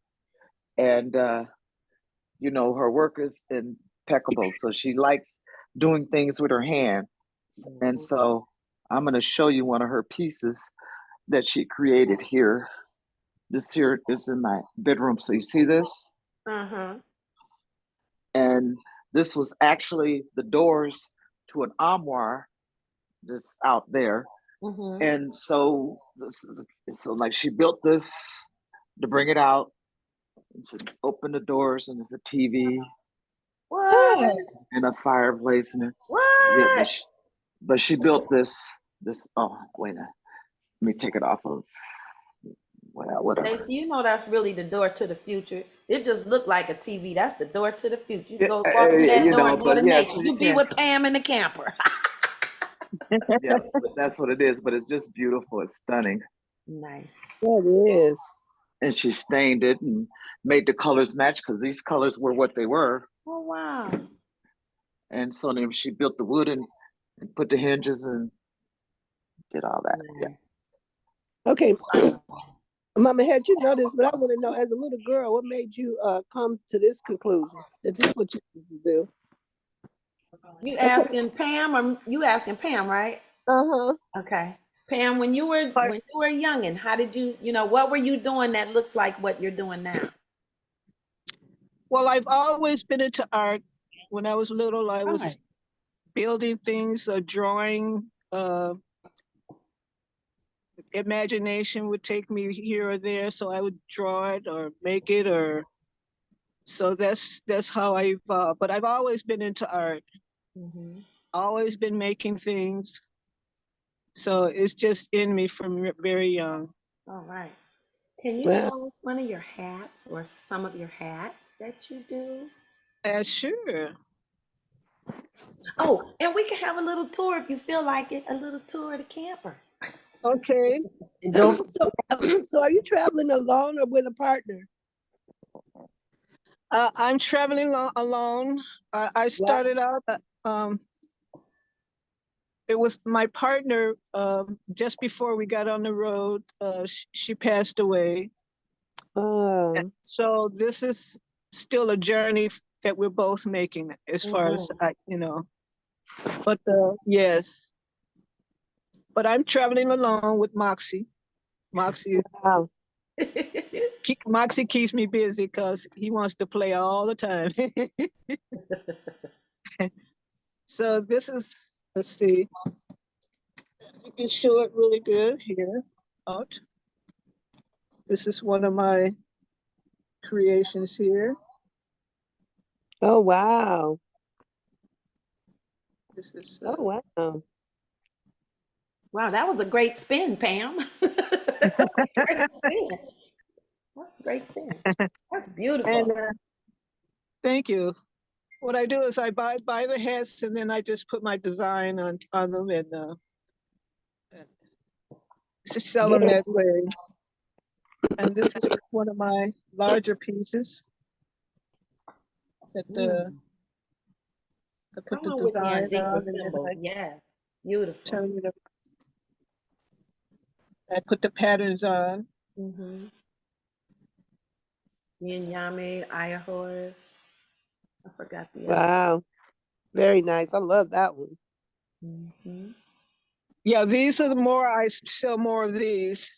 and you know, her work is impeccable. So she likes doing things with her hand. And so I'm gonna show you one of her pieces that she created here. This here is in my bedroom. So you see this? And this was actually the doors to an armoire that's out there. And so like she built this to bring it out and to open the doors, and there's a TV. What? And a fireplace and what? Yeah, but she built this. Oh, wait a minute. Let me take it off of. Well, whatever. Stacy, you know that's really the door to the future. It just looked like a TV. That's the door to the future. You go walk through that door and go to nature. You be with Pam and the camper. Yeah, that's what it is. But it's just beautiful. It's stunning. Nice. It is. And she stained it and made the colors match because these colors were what they were. Oh wow. And so then she built the wood and put the hinges and did all that. Nice. Yeah. Okay. Mama, had you noticed, but I want to know, as a little girl, what made you come to this conclusion that this is what you do? You asking Pam or you asking Pam, right? Okay. Pam, when you were a youngin', how did you what were you doing that looks like what you're doing now? Well, I've always been into art. When I was little, I was building things, drawing. Imagination would take me here or there, so I would draw it or make it, or so that's how I evolved. But I've always been into art. Always been making things. So it's just in me from very young. All right. Can you show us one of your hats or some of your hats that you do? Sure. Oh, and we can have a little tour if you feel like it, a little tour of the camper. Okay. So are you traveling alone or with a partner? I'm traveling alone. I started out it was my partner, just before we got on the road, she passed away. Oh, So this is still a journey that we're both making as far as but yes, but I'm traveling along with Moxie. Moxie wow. Moxie keeps me busy because he wants to play all the time. So this is, let's see, if you can show it really good here. Out. This is one of my creations here. Oh, wow. This is Oh, wow. Wow, that was a great spin, Pam. Great spin. That's a great spin. That's beautiful. and thank you. What I do is I buy the hats and then I just put my design on them and sell them that way. And this is one of my larger pieces that I put Come the on with me on design deeper on and then symbols. I Yes, beautiful. turn it up. I put the patterns on. Yin Yame, Aya Horse. I forgot the other. Wow. Very nice. I love that one. Yeah, these are the more I sell more of these.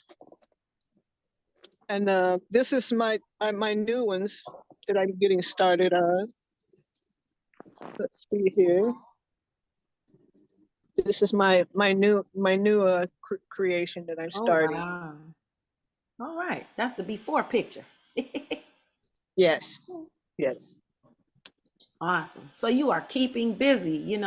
And this is my new ones that I'm getting started on. Let's see here. This is my new creation that I'm starting. Wow. All right, that's the before picture. Yes. Awesome. So you are keeping busy.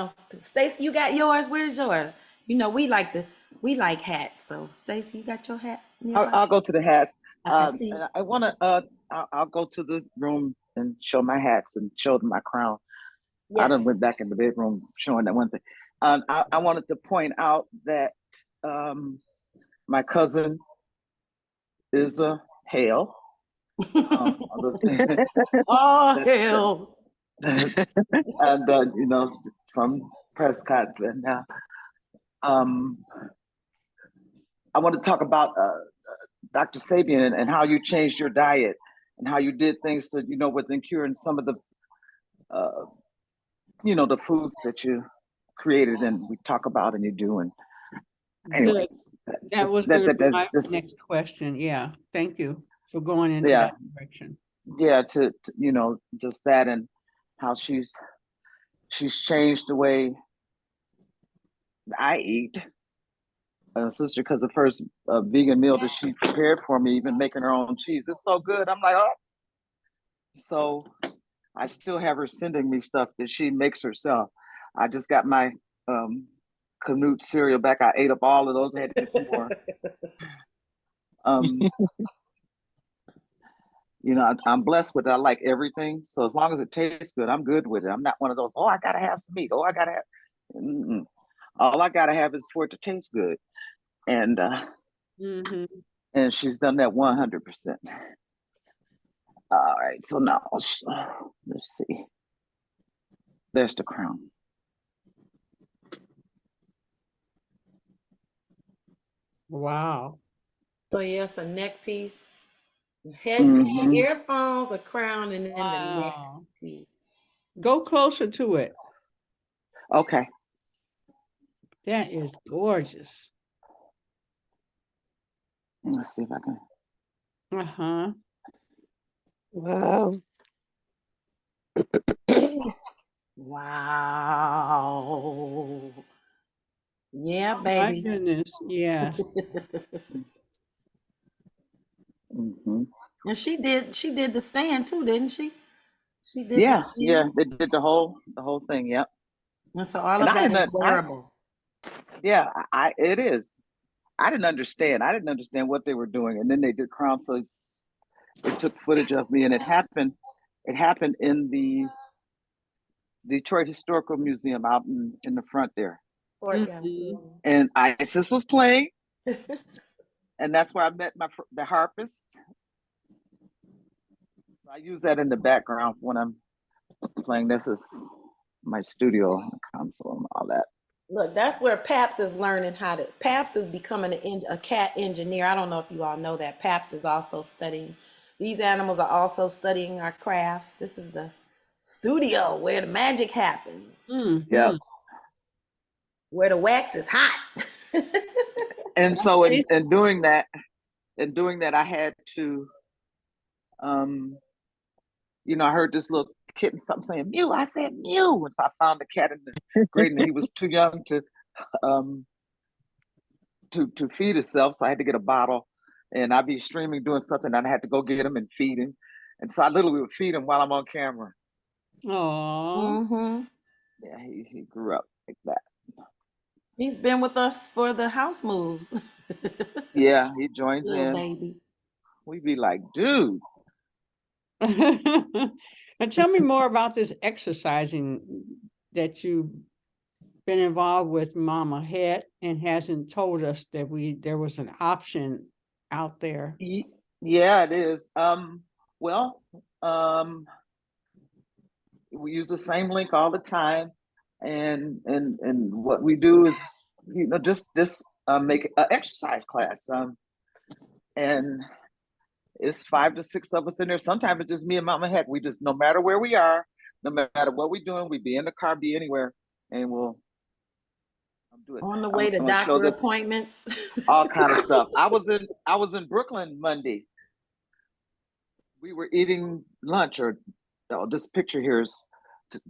Stacy, you got yours. Where's yours? We like hats. So Stacy, you got your hat nearby? I'll go to the hats. Okay, please. I want to. I'll go to the room and show my hats and show them my crown. I done went back in the bedroom showing that one thing. I wanted to point out that my cousin is a Hale. Oh, hell. And from Prescott. And I want to talk about Dr. Sabian and how you changed your diet and how you did things to, within curing some of the, the foods that you created and we talk about and you do. And anyway, that was my next question. Yeah, thank you for going into that direction. Yeah, to just that and how she's changed the way I eat. Sister, because the first vegan meal that she prepared for me, even making her own cheese, it's so good. I'm like, oh. So I still have her sending me stuff that she makes herself. I just got my Canute cereal back. I ate up all of those. I had to get some more. I'm blessed with it. I like everything. So as long as it tastes good, I'm good with it. I'm not one of those, I got to have some meat. I got to have. Mm-mm. All I got to have is for it to taste good. And and she's done that 100%. All right, so now let's see. There's the crown. Wow. So yes, a neck piece, head, earphones, a crown, and then the neck piece. Go closer to it. Okay. That is gorgeous. Let's see if I can. Wow. Wow. Yeah, baby. My goodness, yes. And she did the stand too, didn't she? She did. Yeah, they did the whole thing. Yep. And so all of that is wearable. It is. I didn't understand what they were doing, and then they did crown. So they took footage of me, and it happened in the Detroit Historical Museum out in the front there. And Isis was playing, and that's where I met the harpist. So I use that in the background when I'm playing. This is my studio console and all that. Look, that's where Paps is learning how to. Paps is becoming a cat engineer. I don't know if you all know that. Paps is also studying. These animals are also studying our crafts. This is the studio where the magic happens, Yeah. where the wax is hot. And so in doing that, I had to, I heard this little kitten something saying mew. I said mew. And so I found the cat in the grate, and he was too young um to feed himself, so I had to get a bottle, and I'd be streaming doing something, and I had to go get him and feed him, and so I literally would feed him while I'm on camera. Oh. Yeah, he grew up like that. He's been with us for the house moves. Yeah, he joins Little in. baby. We'd be like, dude. And tell me more about this exercising that you've been involved with Mama Het and hasn't told us that there was an option out there. Yeah, it is. Well, we use the same link all the time, and what we do is, just make an exercise class. And it's 5 to 6 of us in there. Sometimes it's just me and Mama Het. We just, no matter where we are, no matter what we're doing, we be in the car, be anywhere, and we'll do it. On the way to I'm gonna show doctor this, appointments. all kind of stuff. I was in Brooklyn Monday. We were eating lunch, or this picture here is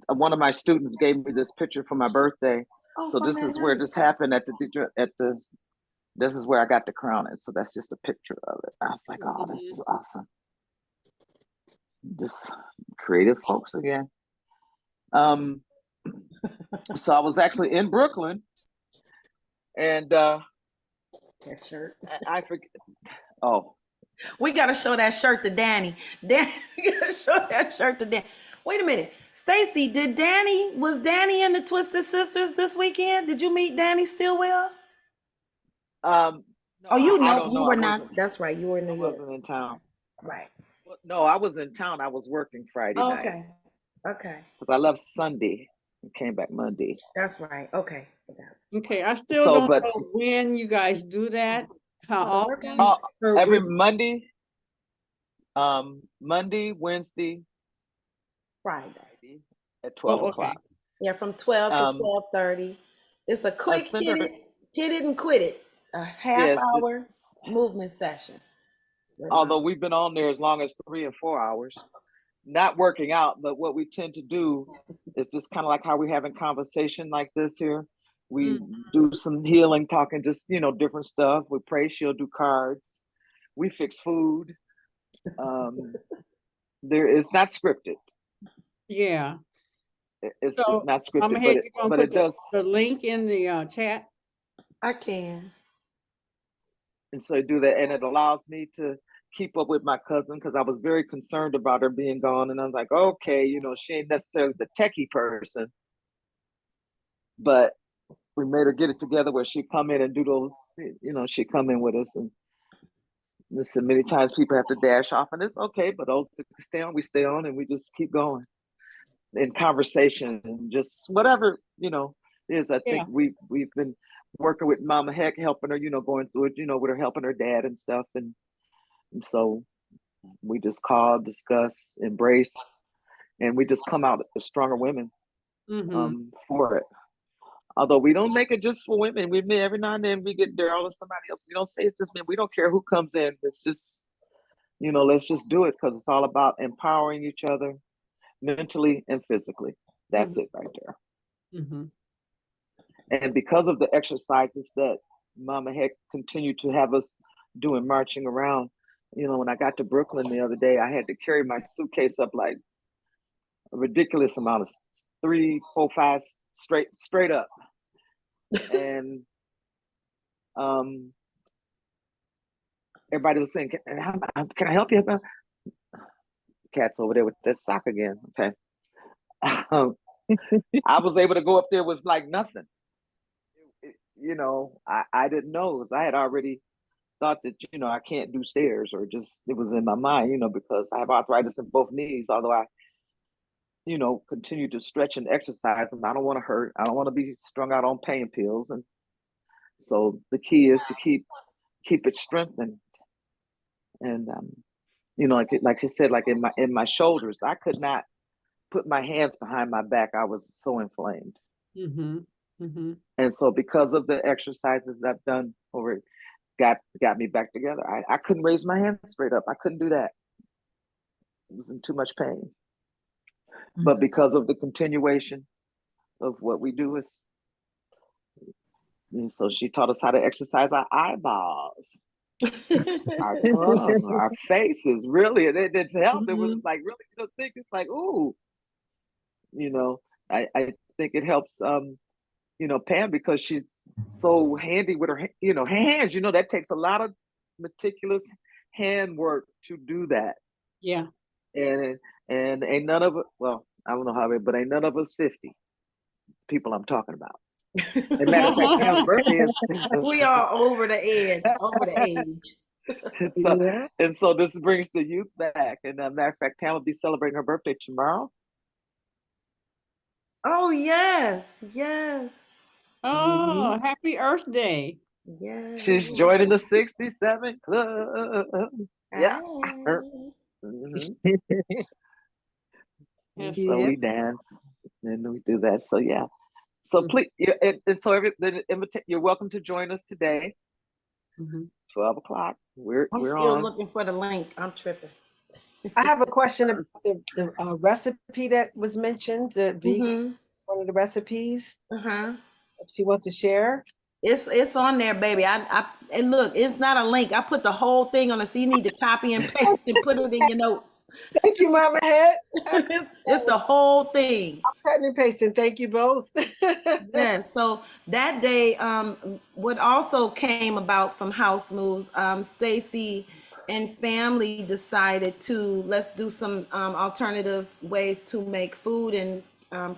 one of my students gave me this picture for my birthday. Oh, So this is where this happened at the this is where I got the crown. And so that's just a picture of it. I was like, oh, this is awesome. Just creative folks again. So I was actually in Brooklyn, and that shirt. I forget. Oh, we gotta show that shirt to Danny. Danny, we gotta show that shirt to Danny. Wait a minute, Stacy, was Danny and the Twisted Sisters this weekend? Did you meet Danny Stillwell? no, Oh, you know. were not. That's right, you were in New York. I wasn't in town. Right. No, I was in town. I was working Friday night. Okay. Because I left Sunday and came back Monday. That's right. Okay. Okay, I still don't know when you guys do that. How often? Every Monday, Monday, Wednesday, Friday at 12 o'clock. Yeah, from 12 to 12:30. It's a quick hit it and quit it. A half hour movement session. Although we've been on there as long as 3 and 4 hours, not working out, but what we tend to do is just kind of like how we're having conversation like this here. We do some healing, talking just, different stuff. We pray, she'll do cards. We fix food. It's not scripted. Yeah. It's not scripted, but it does. The link in the chat. I can. And so I do that, and it allows me to keep up with my cousin, because I was very concerned about her being gone. And I was like, okay, she ain't necessarily the techie person, but we made her get it together where she come in and do those, she come in with us. And listen, many times people have to dash off, and it's okay, but those that stay on, we stay on, and we just keep going in conversation and just whatever, is. I think we've been working with Mama Het, helping her, going through it, with her helping her dad and stuff. And so we just call, discuss, embrace, and we just come out as stronger women for it. Although we don't make it just for women. We every now and then we get Daryl or somebody else. We don't say it's just men. We don't care who comes in. It's just, let's just do it, because it's all about empowering each other mentally and physically. That's it right there. And because of the exercises that Mama Het continued to have us doing, marching around, when I got to Brooklyn the other day, I had to carry my suitcase up like a ridiculous amount of 3, 4, 5 straight up. And everybody was saying, can I help you? Cat's over there with that sock again. Okay. I was able to go up there with like nothing. I didn't know, because I had already thought that, I can't do stairs, or just, it was in my mind, because I have arthritis in both knees, although you know, continue to stretch and exercise, and I don't want to hurt. I don't want to be strung out on pain pills, and so the key is to keep it strengthened. And you know, like you said, like in my shoulders, I could not put my hands behind my back. I was so inflamed. And so because of the exercises that I've done over it, got me back together. I couldn't raise my hands straight up. I couldn't do that. It was in too much pain. But because of the continuation of what we do is, and so she taught us how to exercise our eyeballs, our tongue, our faces. Really, it's helped. It was like really, you know, think it's like, ooh, you know, I think it helps. You know, Pam, because she's so handy with her, you know, hands. You know, that takes a lot of meticulous hand work to do that. Yeah. And ain't none of it. Well, I don't know how, but ain't none of us 50 people I'm talking about. And matter of fact, Pam's birthday is. We are over the edge, over the age. And so this brings the youth back. And matter of fact, Pam will be celebrating her birthday tomorrow. Oh yes, yes. Oh, happy Earth Day. Yes. She's joining the 67 club. Yeah. And so we dance and we do that. So yeah. So please, and so you're welcome to join us today. 12 o'clock. We're still on. looking for the link. I'm tripping. I have a question about the recipe that was mentioned, the vegan, one of the recipes. She wants to share. It's on there, baby. And look, it's not a link. I put the whole thing on it, so you need to copy and paste and put it in your notes. Thank you, Mama Head. It's the whole thing. I'm cutting and pasting. Thank you both. Yeah. So that day, what also came about from House Moves, Stacy and family decided to let's do some alternative ways to make food and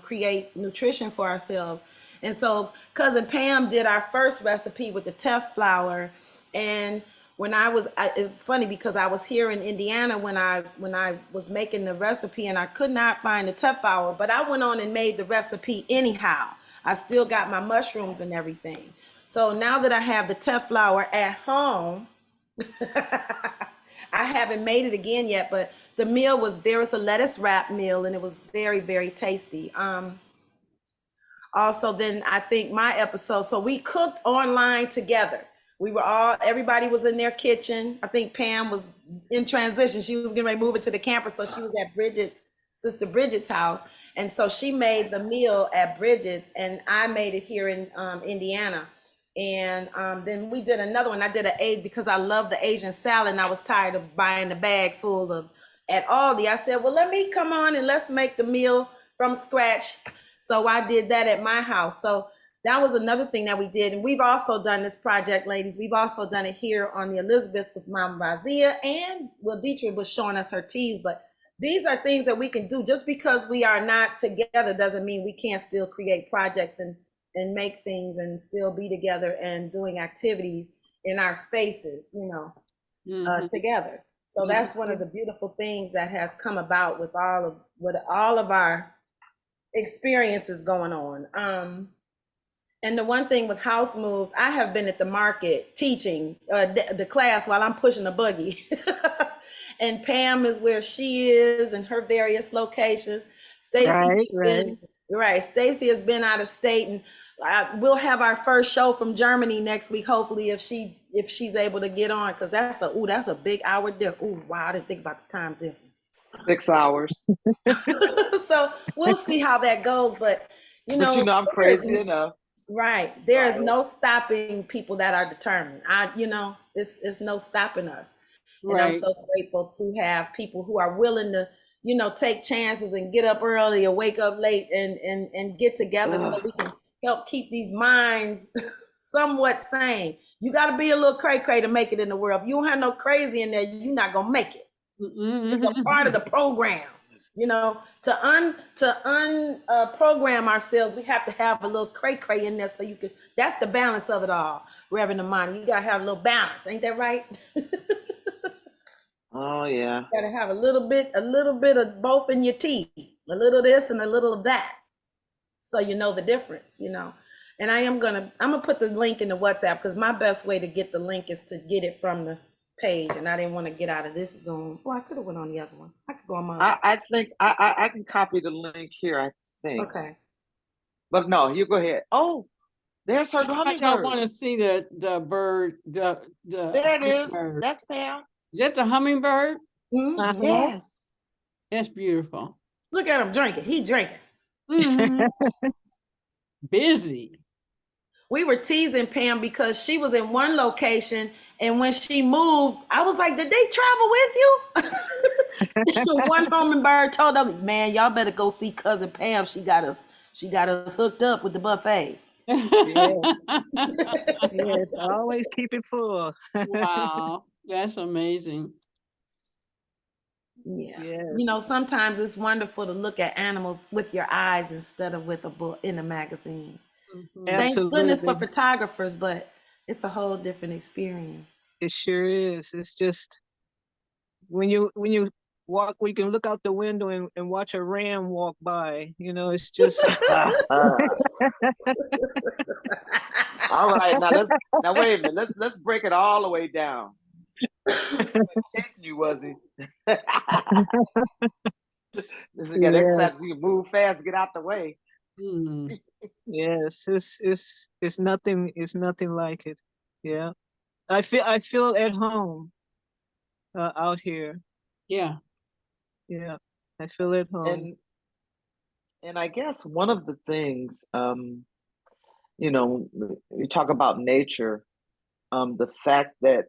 create nutrition for ourselves. And so cousin Pam did our first recipe with the teff flour. And when it's funny because I was here in Indiana when I was making the recipe, and I could not find the teff flour, but I went on and made the recipe anyhow. I still got my mushrooms and everything. So now that I have the teff flour at home, I haven't made it again yet, but the meal was it's a lettuce wrap meal, and it was very, very tasty. Also, then I think my episode, so we cooked online together. Everybody was in their kitchen. I think Pam was in transition. She was getting ready to move it to the camper. So she was at sister Bridget's house. And so she made the meal at Bridget's, and I made it here in Indiana. And then we did another one. I did because I love the Asian salad, and I was tired of buying the bag full of at Aldi. I said, well, let me come on and let's make the meal from scratch. So I did that at my house. So that was another thing that we did. And we've also done this project, ladies. We've also done it here on the Elizabeth with Mama Razia, and Dietrich was showing us her teas. But these are things that we can do. Just because we are not together doesn't mean we can't still create projects and make things and still be together and doing activities in our spaces, together. So that's one of the beautiful things that has come about with all of our experiences going on. And the one thing with House Moves, I have been at the market teaching the class while I'm pushing a buggy. And Pam is where she is in her various locations. Stacy Stacy has been out of state, and we'll have our first show from Germany next week, hopefully, if she's able to get on, because that's a big hour difference. Oh wow, I didn't think about the time difference. 6 hours. So we'll see how that goes, but I'm crazy enough. Right. There's no stopping people that are determined. It's no stopping us. And I'm so grateful to have people who are willing to, take chances and get up early or wake up late and get together so we can help keep these minds somewhat sane. You got to be a little cray-cray to make it in the world. If you don't have no crazy in there, you're not going to make it. It's a part of the program. To program ourselves, we have to have a little cray-cray in there so you can, that's the balance of it all, Reverend Amani. You got to have a little balance. Ain't that right? Oh, yeah. You got to have a little bit of both in your tea. a little this and a little of that. So you know the difference, you know. And I'm gonna put the link in the WhatsApp because my best way to get the link is to get it from the page, and I didn't want to get out of this Zoom. Well, I could have went on the other one. I could go on my. I think I can copy the link here. I think. Okay. But no, you go ahead. Oh, there's her I y'all hummingbird. want to see the bird, the There it is. hummingbird. That's Pam. Is that the hummingbird? Mhm. Yes. That's beautiful. Look at him drinking. He drinking. Mhm. Busy. We were teasing Pam because she was in one location, and when she moved, I was like, "Did they travel with you?" One hummingbird told them, "Man, y'all better go see cousin Pam. She got us hooked up with the buffet." Yeah, yes, always keep it full. Wow, that's amazing. Yeah. Yes. You know, sometimes it's wonderful to look at animals with your eyes instead of with a book in a magazine. Thank goodness for Absolutely. photographers, but it's a whole different experience. It sure is. It's just when you walk, we can look out the window and watch a ram walk by. You know, it's just All right, now wait a minute. Let's break it all the way down. Chasing you, was he? This is got exercise. You can move fast, get out the way. Mhm. yes, it's nothing. It's nothing like it. Yeah, I feel at home out here. Yeah. Yeah, I feel at home. And I guess one of the things, you know, you talk about nature, the fact that,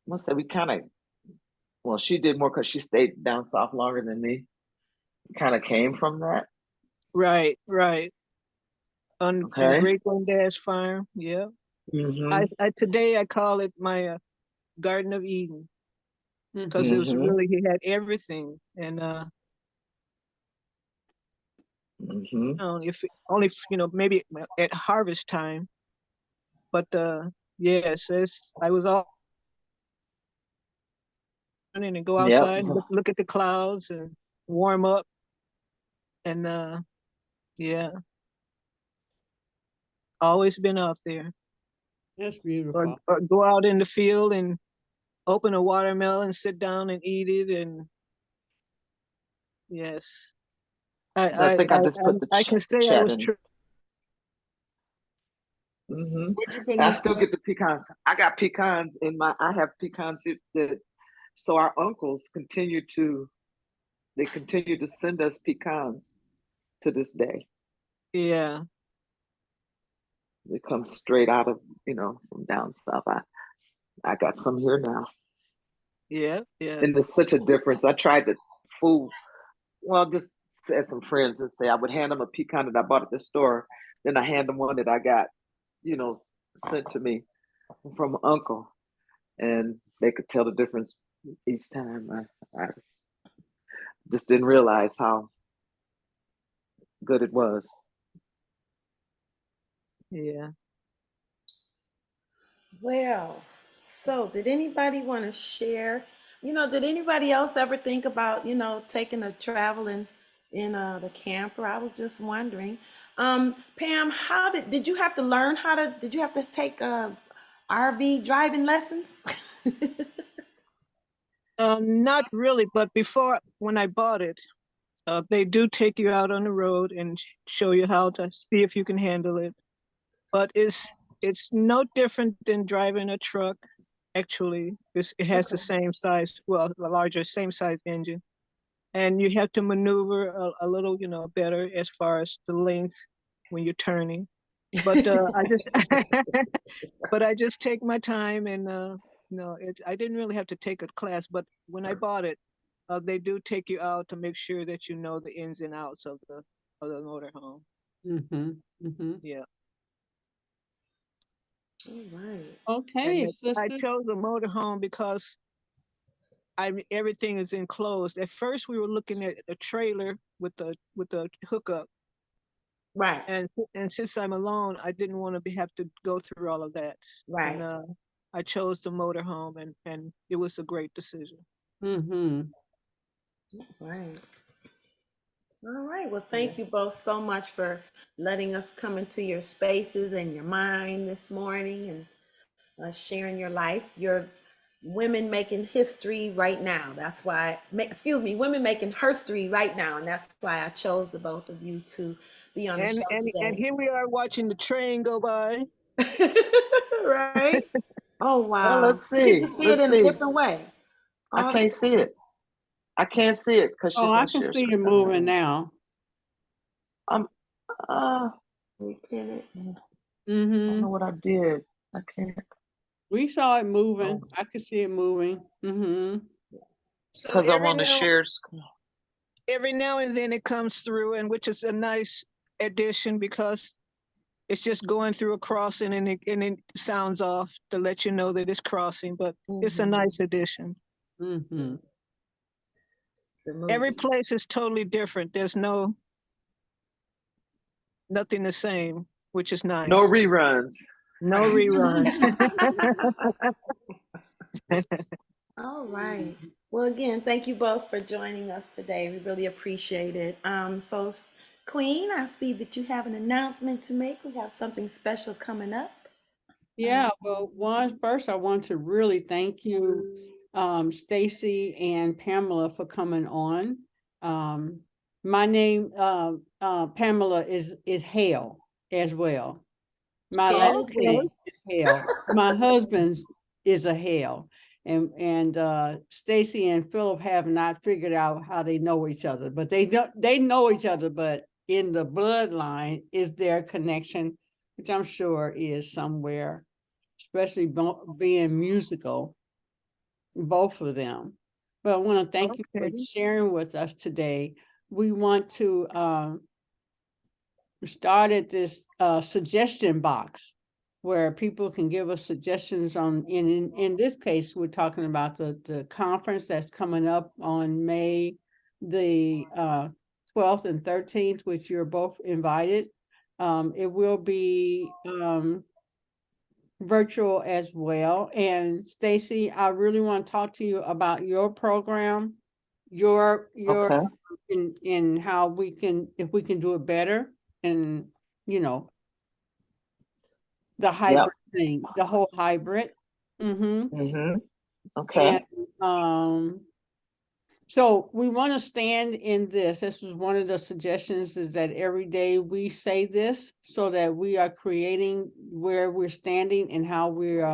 let's say we kind of, well, she did more because she stayed down south longer than me. Kind of came from that. Right, right. On Okay. Great Granddad's farm. Yeah. Mm-hmm. I today I call it my Garden of Eden because it was Mm-hmm. really he had everything and Mm-hmm. if only you know maybe at harvest time, but yes, I was all running and go Yep. outside and look at the clouds and warm up and yeah, always been out there That's or, beautiful. or go out in the field and open a watermelon, sit down and eat it and yes. So I think I just put the I can say I chat was in. Mm-hmm. Where'd you put I in? still get the pecans. I got pecans in my. I have pecans that. So our uncles continue to. They continue to send us pecans to this day. yeah. They come straight out of from down south. I got some here now, Yeah, yeah. and there's such a difference. I tried to fool. Well, just as some friends and say I would hand them a pecan that I bought at the store, then I hand them one that I got, sent to me from uncle, and they could tell the difference each time. I just didn't realize how good it was. Yeah. Well, so did anybody want to share? Did anybody else ever think about, taking a travel in the camper? I was just wondering. Pam, how did you have to learn did you have to take RV driving lessons? Not really, but when I bought it, they do take you out on the road and show you how to see if you can handle it. But it's no different than driving a truck. Actually, it has the Okay. same size, well, a larger, same size engine, and you have to maneuver a little, better as far as the length when you're turning. But but I just take my time and no, I didn't really have to take a class. But when I bought it, they do take you out to make sure that you know the ins and outs of the motorhome. Mm-hmm. Mm-hmm. Yeah, All right. Okay, and I sister. chose a motorhome because everything is enclosed. At first, we were looking at a trailer with the hookup, Right. and since I'm alone, I didn't want to have to go through all of that. Right. And I chose the motorhome, and it was a great decision. Mm-hmm. Right. All right. Well, thank you both so much for letting us come into your spaces and your mind this morning and sharing your life. You're women making history right now. That's why, excuse me, women making herstory right now. And that's why I chose the both of you to be on the show And today. here we are watching the train go by. Right? Oh, Well, wow. let's see. People see it Let's in a see. different way. I All can't see it. I can't see it because Oh, she's I gonna can share see it screen. moving now. Uh, we pin it. I don't Mm-hmm. know what I did. I can't. We saw it moving. Oh. I could see it moving. Mm-hmm. So Because I'm on the share screen. every now and then it comes through, and which is a nice addition because it's just going through a crossing and it sounds off to let you know that it's crossing, but it's a nice addition. Mm-hmm. Every place is totally different. There's nothing the same, which is nice. No reruns. No reruns. All right. Well, again, thank you both for joining us today. We really appreciate it. So, Queen, I see that you have an announcement to make. We have something special coming up. Yeah, well, first I want to really thank you, Stacy and Pamela, for coming on. My name, Pamela, is Hale as well. My last name is Hale. My husband's is a Hale. And Stacy and Philip have not figured out how they know each other, but they know each other, but in the bloodline is their connection, which I'm sure is somewhere, especially being musical, both of them. But I want to thank you for sharing with us today. We want to started this suggestion box where people can give us suggestions on, in this case, we're talking about the conference that's coming up on May the 12th and 13th, which you're both invited. It will be virtual as well. And Stacy, I really want to talk to you about your program, your Okay. in how we can, if we can do it better, and the hybrid thing, the whole hybrid. Okay. And so we want to stand in this. This was one of the suggestions, is that every day we say this so that we are creating where we're standing and how we're,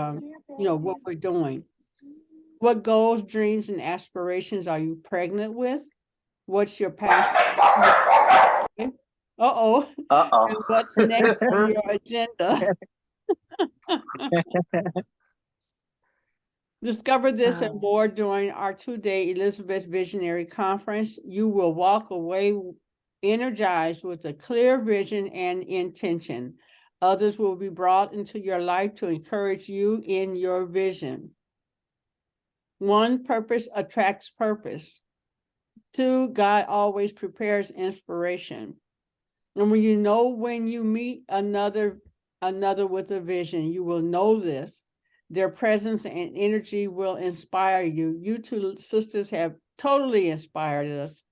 what we're doing. What goals, dreams, and aspirations are you pregnant with? What's your passion? Uh-oh. And what's next on your agenda? Discover this and more during our 2-day Elizabeth Visionary Conference. You will walk away energized with a clear vision and intention. Others will be brought into your life to encourage you in your vision. 1, purpose attracts purpose. 2, God always prepares inspiration. And when you meet another with a vision, you will know this. Their presence and energy will inspire you. You two sisters have totally inspired us.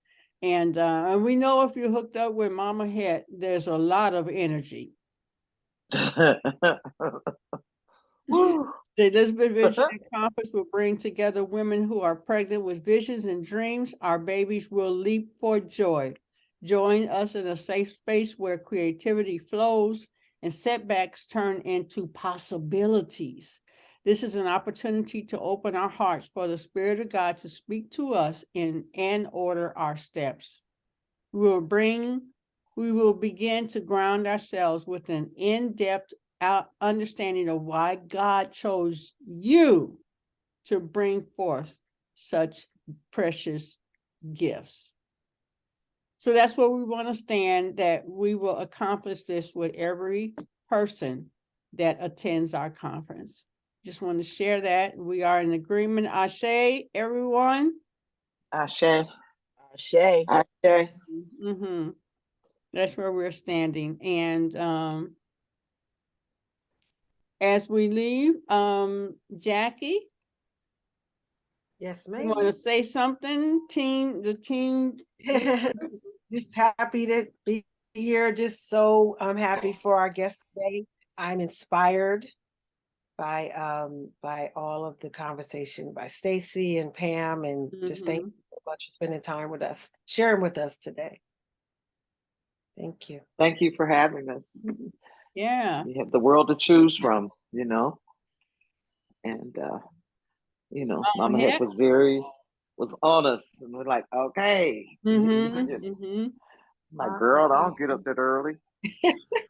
And we know if you're hooked up with Mama Het, there's a lot of energy. The Elizabeth Visionary Conference will bring together women who are pregnant with visions and dreams. Our babies will leap for joy. Join us in a safe space where creativity flows and setbacks turn into possibilities. This is an opportunity to open our hearts for the Spirit of God to speak to us and order our steps. We will begin to ground ourselves with an in-depth understanding of why God chose you to bring forth such precious gifts. So that's where we want to stand, that we will accomplish this with every person that attends our conference. Just want to share that. We are in agreement. Ashe, everyone. Ashe. Ashe. Ashe. Mm-hmm. That's where we're standing. And as we leave, Jackie, Yes, You want to ma'am. say something, the team? Just happy to be here. Just so I'm happy for our guest today. I'm inspired by all of the conversation by Stacy and Pam, and just thank you so much for spending time with us, sharing with us today. Thank you. Thank you for having us. Yeah. We have the world to choose from, and Mama Heck was on us, and we're like, okay. My girl, I don't get up that early.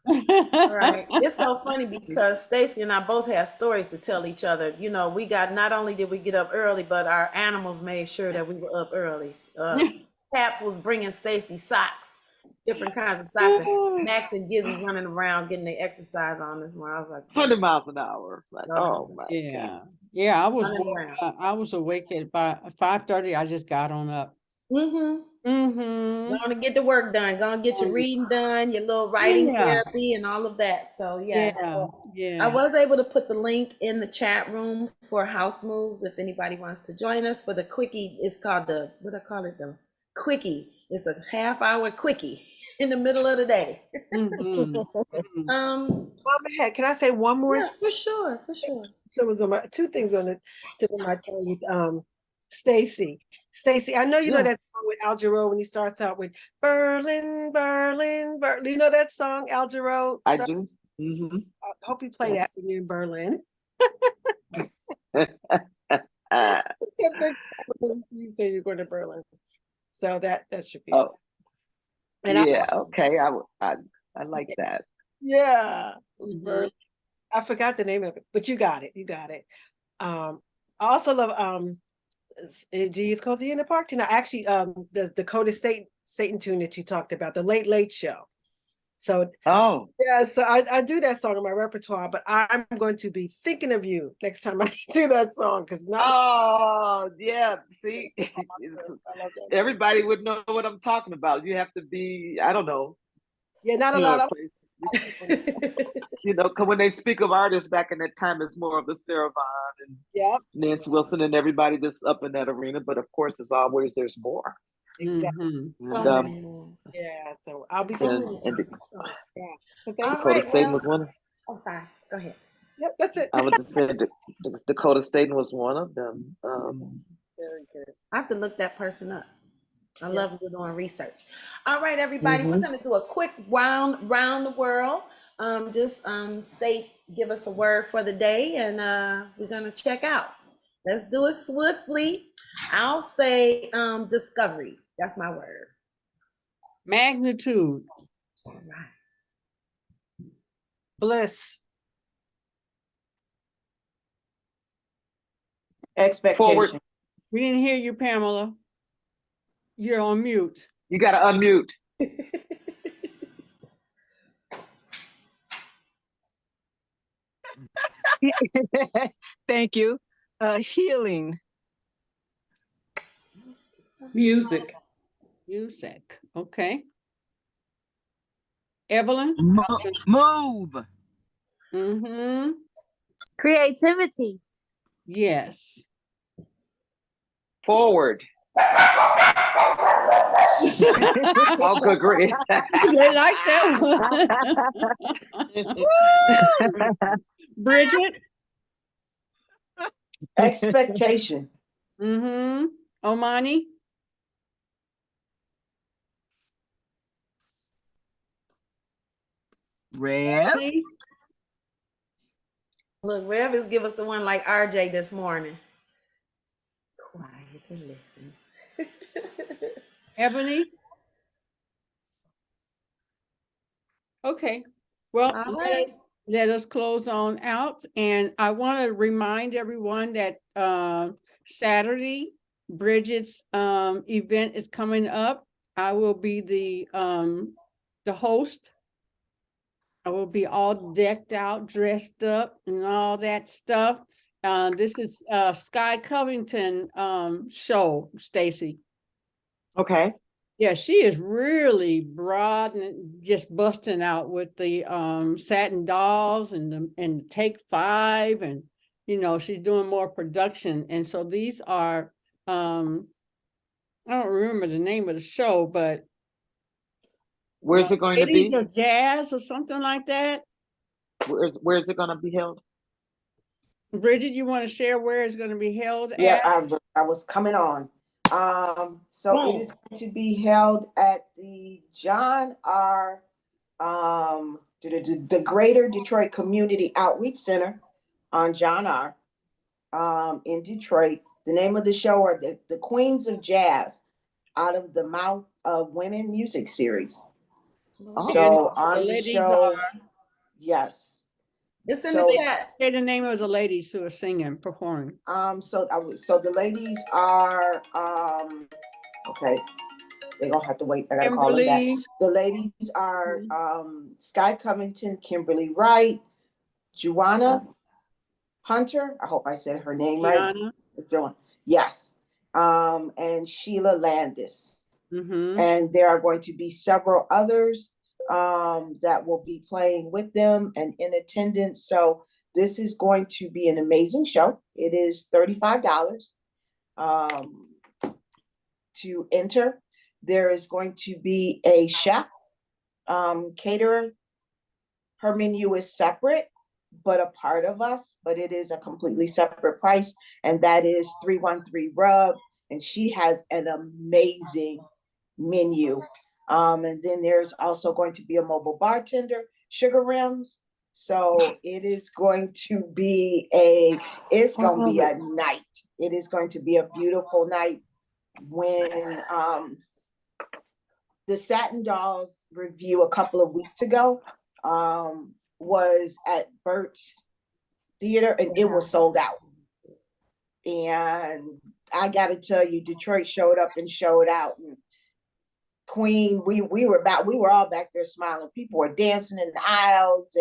Right. It's so funny because Stacy and I both have stories to tell each other. We got, not only did we get up early, but our animals made sure that we were up early. Paps was bringing Stacy socks, different kinds of socks, and Max and Gizzy running around getting their exercise on this morning. I was like, 100 miles an hour. Like, oh my God. Yeah, I was awake at 5:30. I just got on up. Going to get the work done. Going to get your reading done, your little writing therapy, and all of that. So I was able to put the link in the chat room for House Moves if anybody wants to join us for the quickie. It's called the quickie. It's a half-hour quickie in the middle of the day. Mama Heck, can I say one more? Yeah, for sure. So it was two things on the tip of my tongue with Stacy, I know you know that song with Al Jarreau when he starts out with Berlin, Berlin, Berlin. You know that song, Al Jarreau? I do. I hope you play that when you're in Berlin. You say you're going to Berlin, so that should be. Oh, and okay. I like that. Yeah, Berlin. I forgot the name of it, but you got it. I also love G's Cozy in the Park tonight. Actually, the Dakota Satan tune that you talked about, the Late Late Show. So so I do that song in my repertoire, but I'm going to be thinking of you next time I do that song because see, everybody would know what I'm talking about. You have to be, I don't know. Yeah, not a lot of. When they speak of artists back in that time, it's more of the Sarah Vaughan and Nancy Wilson and everybody that's up in that arena. But of course, as always, there's more. Exactly. And, so I'll be thinking. So thank Dakota State was one. Oh, sorry. Go ahead. Yep, that's it. I would just say Dakota State was one of them. Very good. I have to look that person up. I love you doing research. All right, everybody, we're going to do a quick round the world. Give us a word for the day, and we're going to check out. Let's do it swiftly. I'll say discovery. That's my word. Magnitude. All right. Bliss. Expectation. Forward. We didn't hear you, Pamela. You're on mute. You got to unmute. Thank you. Healing. Music. Okay. Evelyn? Move. Creativity. Yes. Forward. Oh, good, great. They like that one. Bridget? Expectation. Omani? Rev? Look, Rev is give us the one like RJ this morning. Quiet and listen. Ebony? Okay. Well, let us close on out. And I want to remind everyone that Saturday, Bridget's event is coming up. I will be the host. I will be all decked out, dressed up, and all that stuff. This is Sky Covington show, Stacy. Okay. Yeah, she is really broad and just busting out with the satin dolls and the Take 5, and she's doing more production. And so these are I don't remember the name of the show, but Where's it going to Ladies be? of Jazz or something like that. Where's it going to be held? Bridget, you want to share where it's going to be held Yeah, at? I was coming on. So it is going to be held at the John R. The Greater Detroit Community Outreach Center on John R. In Detroit. The name of the show are the Queens of Jazz, Out of the Mouth of Women music series. So on the show, yes. It's in the chat. Say the name of the ladies who are singing, performing. So the ladies are okay. They're gonna have to wait. I gotta call them back. The ladies are Sky Covington, Kimberly Wright, Juana Hunter. I hope I said her name right. Yes. And Sheila Landis. And there are going to be several others that will be playing with them and in attendance. So this is going to be an amazing show. It is $35 to enter. There is going to be a chef, caterer. Her menu is separate, but a part of us, but it is a completely separate price. And that is 313 Rub. And she has an amazing menu. And then there's also going to be a mobile bartender, Sugar Rims. So it is going to be a night. It is going to be a beautiful night. When the Satin Dolls review a couple of weeks ago was at Bert's Theater, and it was sold out. And I got to tell you, Detroit showed up and showed out. And Queen, we were all back there smiling. People were dancing in the aisles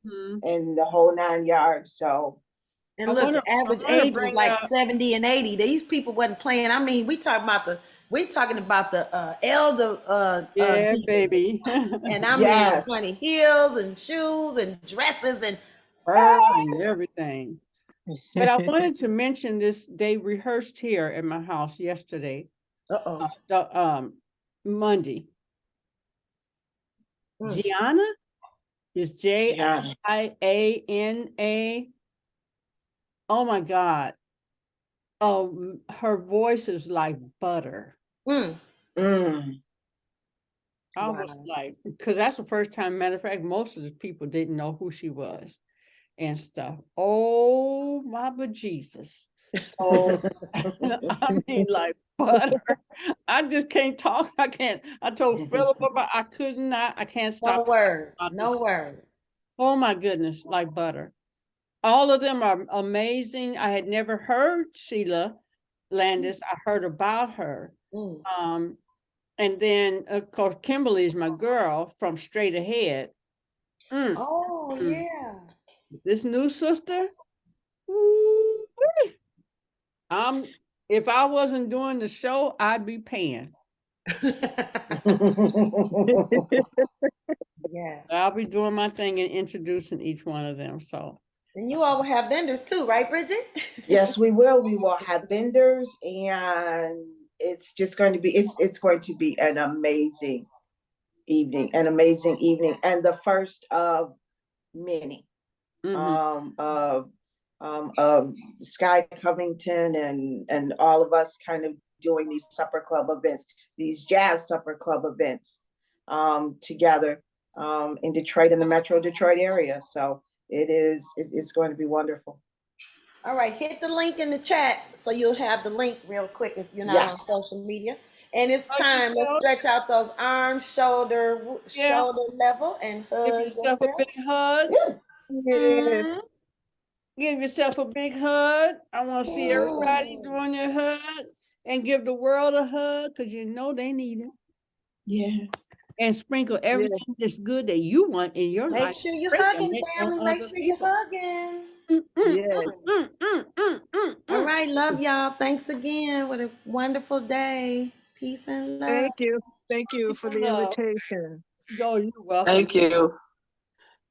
and the whole 9 yards. So. And look, the average age was like 70 and 80. These people wasn't playing. I mean, we talking about the elder baby. And I mean funny heels and shoes and dresses and everything. But I wanted to mention this. They rehearsed here at my house yesterday. Monday. Gianna is Jiana. Oh my God. Her voice is like butter. I was like, because that's the first time, matter of fact, most of the people didn't know who she was and stuff. Oh my bejesus. So I mean, like butter. I just can't talk. I can't. I told Philip about I could not. I can't stop. No words. Oh my goodness, like butter. All of them are amazing. I had never heard Sheila Landis. I heard about her. And then, of course, Kimberly is my girl from Straight Ahead. Oh, yeah. This new sister. If I wasn't doing the show, I'd be paying. Yeah. I'll be doing my thing and introducing each one of them. So. And you all will have vendors too, right, Bridget? Yes, we will. We will have vendors, and it's just going to be it's going to be an amazing evening, and the first of many. Of Sky Covington and all of us kind of doing these supper club events, these jazz supper club events together in Detroit, in the Metro Detroit area. So it's going to be wonderful. All right, hit the link in the chat so you'll have the link real quick if you're not on social media. And it's time. Let's stretch out those arms, shoulder level, and hug yourself. A big hug. Give yourself a big hug. I want to see everybody doing their hug, and give the world a hug, because you know they need it. Yes. And sprinkle everything that's good that you want in your life. Make sure you're hugging, family. Make sure you're hugging. All right, love y'all. Thanks again. What a wonderful day. Peace and love. Thank you for the invitation. You're welcome. Thank you.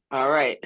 All right.